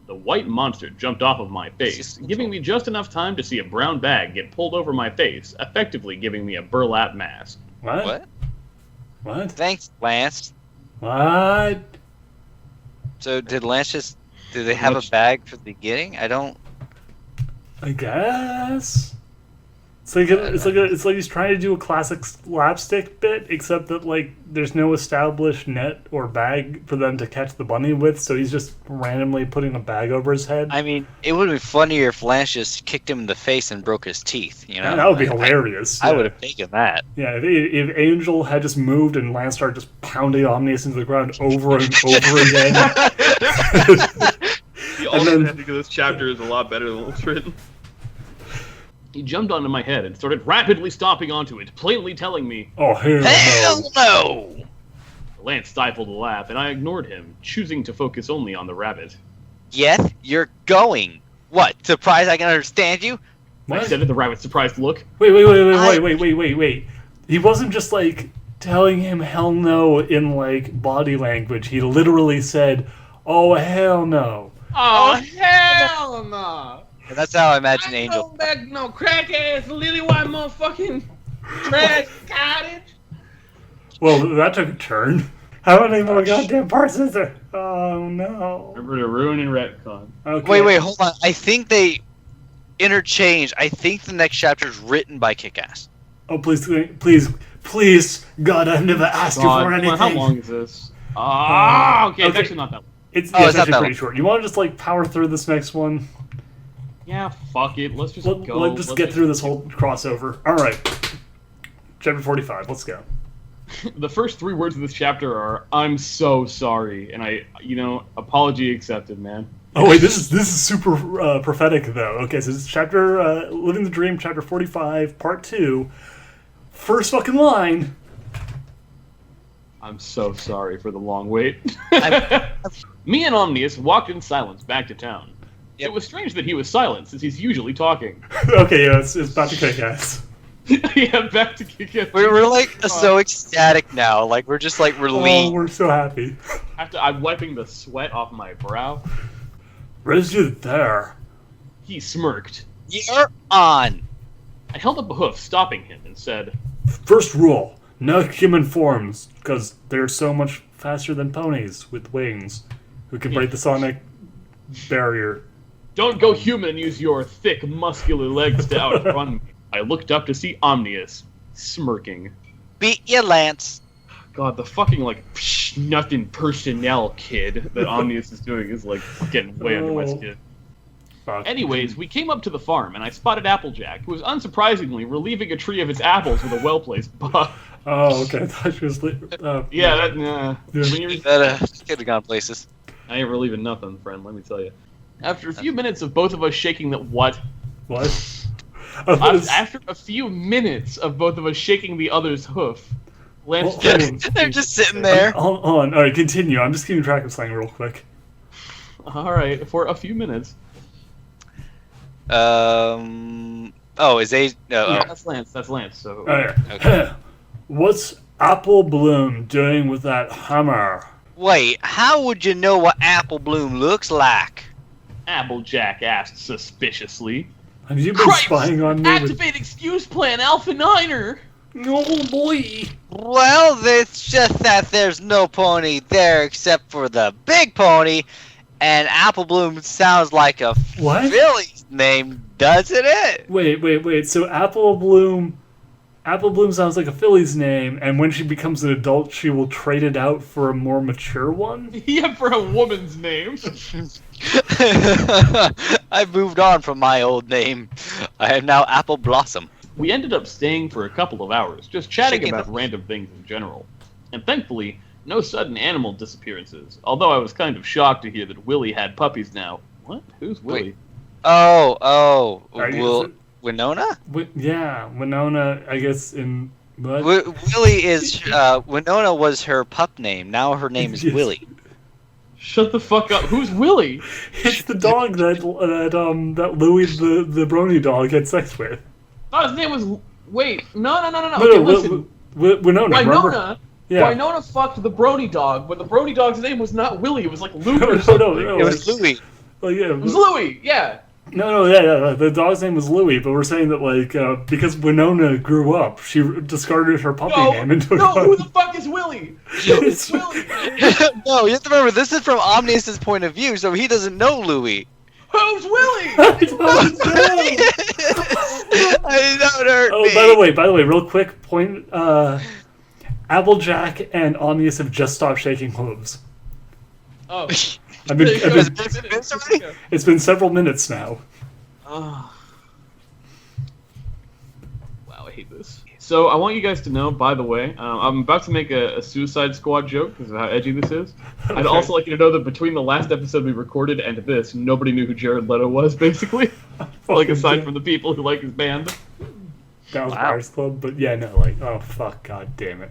The white monster jumped off of my face, giving me just enough time to see a brown bag get pulled over my face, effectively giving me a burlap mask. What? Thanks, Lance. What? So did they have a bag for the beginning? I guess. It's like he's trying to do a classic slapstick bit, except that like there's no established net or bag for them to catch the bunny with, so he's just randomly putting a bag over his head. I mean, it would be funnier if Lance just kicked him in the face and broke his teeth. You know, yeah, that would be hilarious. I would have taken that. Yeah, if Angel had just moved and Lance started just pounding Omnius into the ground over and over again. The alternate ending of this chapter is a lot better than what's written. He jumped onto my head and started rapidly stomping onto it, plainly telling me, "Oh, hell no!" Lance stifled a laugh, and I ignored him, choosing to focus only on the rabbit. Yes, you're going. What? Surprised I can understand you? What? I said at the rabbit's surprised look. Wait. He wasn't just like telling him hell no in like body language. He literally said, "Oh, hell no." Oh, hell no! And that's how I imagine I ain't Angel. going back to no crack-ass, lily-white motherfucking trash cottage. Well, that took a turn. How many more goddamn parts is there? Oh no. Remember to ruin and retcon. Okay. Wait, hold on. I think they interchanged. I think the next chapter is written by Kick-Ass. Oh, please, God, I've never asked you for anything. How long is this? Okay, it's okay. actually not that long. It's Oh, it's it's not actually that pretty long. short. You want to just like power through this next one? Yeah, fuck it. Let's just go. Let's just get through this whole crossover. All right. Chapter 45. Let's go. The first 3 words of this chapter are "I'm so sorry," and apology accepted, man. Oh wait, this is super prophetic though. Okay, so this is chapter Living the Dream, chapter 45, part 2. First fucking line. I'm so sorry for the long wait. Me and Omnius walked in silence back to town. Yep. It was strange that he was silent, since he's usually talking. Okay, yeah, it's about to kick ass. Yeah, back to kick. We're like so ecstatic now. Like we're just like Oh, relieved. we're so happy. I'm wiping the sweat off my brow. What is you there? He smirked. You're on. I held up a hoof, stopping him, and said, First rule, no human forms, because they're so much faster than ponies with wings, who can break the sonic barrier. "Don't go human and use your thick, muscular legs to outrun me." I looked up to see Omnius, smirking. Beat you, Lance. God, the fucking, nothing personnel kid that Omnius is doing is, getting way under my skin. Fuck. Anyways, we came up to the farm, and I spotted Applejack, who was unsurprisingly relieving a tree of its apples with a well-placed buck. Oh, okay. I thought she was. Yeah, when you're... That could have gone places. I ain't relieving nothing, friend, let me tell you. After a few minutes of both of us shaking the... What? What? After a few minutes of both of us shaking the other's hoof, Lance... They're just sitting there. Hold on. All right, continue. I'm just keeping track of something real quick. Alright, for a few minutes. Oh, is they? No. Yeah. That's Lance, so... Oh, yeah. Okay. What's Apple Bloom doing with that hammer? Wait, how would you know what Apple Bloom looks like? Applejack asked suspiciously. Have you been Christ! spying on me? Activate excuse plan Alpha Niner! Oh boy! Well, it's just that there's no pony there except for the big pony, and Apple Bloom sounds like a What? filly's name, doesn't it? Wait. So Apple Bloom sounds like a filly's name, and when she becomes an adult, she will trade it out for a more mature one? Yeah, for a woman's name. I moved on from my old name. I am now Apple Blossom. We ended up staying for a couple of hours, just chatting Chicken about nuggets. random things in general. And thankfully, no sudden animal disappearances, although I was kind of shocked to hear that Willie had puppies now. What? Who's Willie? Wait. Oh, Are you- Will Winona? Yeah, Winona, I guess, in... What? Willie is, Winona was her pup name. Now her name is Yes. Willie. Shut the fuck up. Who's Willie? It's the dog that Louis the Brony dog had sex with. Oh, his name was... Wait. No. No, Okay, listen. Winona, remember? Winona... Yeah. Winona fucked the Brony dog, but the Brony dog's name was not Willie. It was like Louie No, or no, something. no. It was Louie. Well, yeah, It was Louie, yeah. Yeah. The dog's name was Louie, but we're saying that, because Winona grew up, she discarded her puppy name and took Who the fuck is Willie? It's- Willie. No, you have to remember, this is from Omnius' point of view, so he doesn't know Louie. Who's Willie? I don't know. I don't hurt Oh, me. by the way, real quick point, Applejack and Omnius have just stopped shaking hooves. Oh. It's been several minutes now. Oh. Wow, I hate this. So I want you guys to know, by the way, I'm about to make a Suicide Squad joke because of how edgy this is. I'd Okay. also like you to know that between the last episode we recorded and this, nobody knew who Jared Leto was, basically. Aside from the people who like his band. That was Wow. Buyers Club, but yeah, no, oh fuck, god damn it.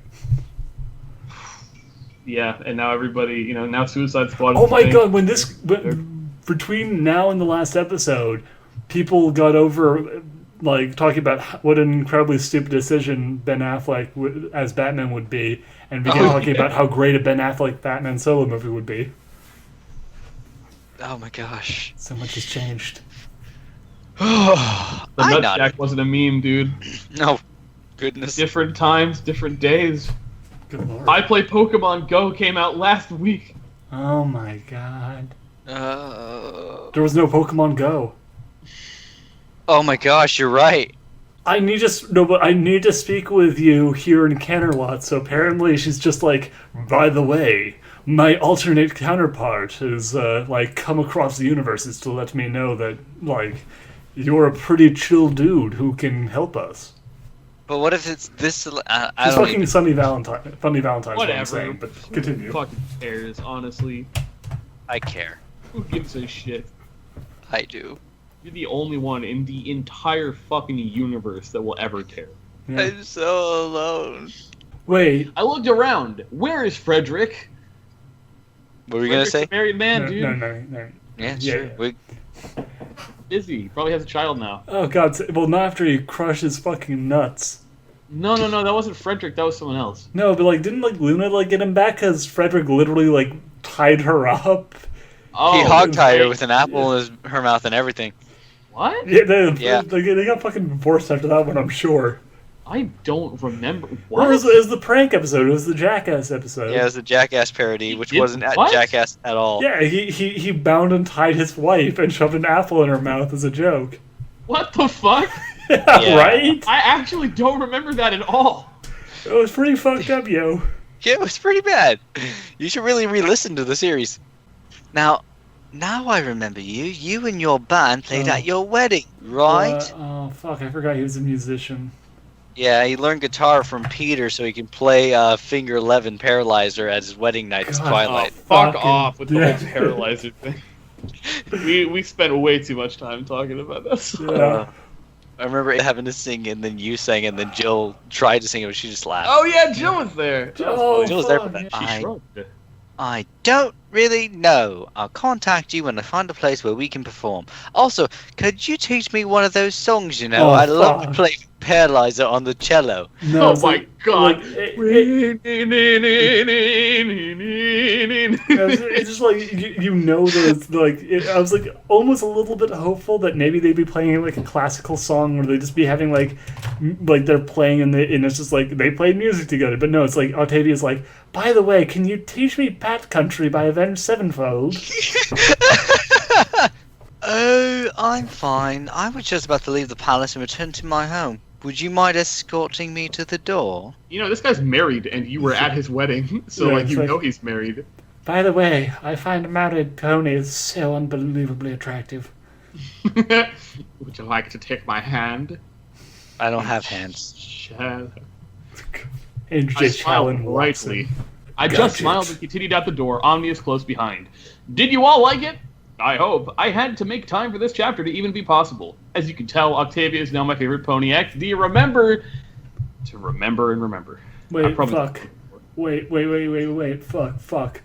Yeah, and now everybody, now Suicide Squad is Oh the my thing. god, between now and the last episode, people got over, talking about what an incredibly stupid decision Ben Affleck as Batman would be, and began talking about how great a Ben Affleck Batman solo movie would be. Oh my gosh. So much has changed. The I Nutjack nodded. wasn't a meme, dude. No. Goodness. Different times, different days. Good lord. I Play Pokemon Go came out last week. Oh my god. Oh There was no Pokemon Go. my gosh, you're right. I need to speak with you here in Canterlot. So apparently she's just like, by the way, my alternate counterpart has like come across the universes to let me know that like you're a pretty chill dude who can help us. But what if it's this? I She's don't fucking even... Funny Valentine's. What I'm Whatever. saying, but continue. Who fucking cares, honestly? I care. Who gives a shit? I do. You're the only one in the entire fucking universe that will ever care. Yeah. I'm so alone. Wait. I looked around. Where is Frederick? What were you gonna Frederick's say? a married man, No, dude. no. Yeah, Yeah, sure. yeah. We... Busy. Probably has a child now. Oh god. Well, not after he crushes fucking nuts. No. That wasn't Frederick. That was someone else. No, but like, didn't like Luna like get him back because Frederick literally like tied her up? Oh, he hogtied her wait. with an apple in her mouth and everything. What? Yeah, Yeah. they got fucking divorced after that one, I'm sure. I don't remember. Or What? it was the prank episode. It was the Jackass episode. Yeah, it was a Jackass parody, which did wasn't what? Jackass at all. Yeah, he bound and tied his wife and shoved an apple in her mouth as a joke. What the fuck? Yeah. Right? I actually don't remember that at all. It was pretty fucked up, yo. Yeah, it was pretty bad. You should really re-listen to the series. Now I remember you. You and your band played Oh. at your wedding, right? Oh, fuck, I forgot he was a musician. Yeah, he learned guitar from Peter so he can play Finger 11 Paralyzer at his wedding night as God. Oh, Twilight. fuck Fucking off with the damn. whole paralyzer thing. We spent way too much time talking about this. Yeah. I remember having to sing and then you sang and then Jill tried to sing it but she just laughed. Oh yeah, Jill was there. Oh, Jill was there for fuck, that. yeah. She I shrugged. I don't really know. I'll contact you when I find a place where we can perform. Also, could you teach me one of those songs, you know? Oh, I'd love to fuck. play Paralyzer on the cello. No, Oh it's my like- god. like, it's just like you know that it's like I was like almost a little bit hopeful that maybe they'd be playing like a classical song where they just be having like they're playing and it's just like they played music together. But no, it's like Octavia's like, by the way, can you teach me Pat Country by Avenged Sevenfold? Oh, I'm fine. I was just about to leave the palace and return to my home. Would you mind escorting me to the door? You know, this guy's married, and you were at his wedding, so Yeah, like it's you like- know he's married. By the way, I find mounted ponies so unbelievably attractive. Would you like to take my hand? I don't have hands. Shall And I just smiled Challen brightly. I Got just it. smiled and continued out the door, Omnius close behind. Did you all like it? I hope. I had to make time for this chapter to even be possible. As you can tell, Octavia is now my favorite pony act. Do you remember to remember and remember? I Wait, promise- fuck. Wait, fuck.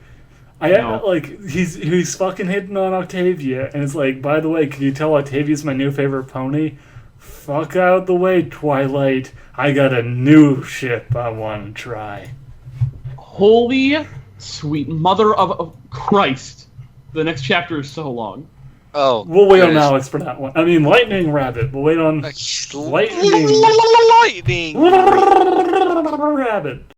I No. like he's fucking hitting on Octavia, and it's like, by the way, can you tell Octavia's my new favorite pony? Fuck out the way, Twilight. I got a new ship I want to try. Holy sweet mother of Christ. The next chapter is so long. Oh. We'll wait on goodness. Alex for that one. I mean, Lightning Rabbit. We'll wait on Lightning. Lightning Lightning. Rabbit.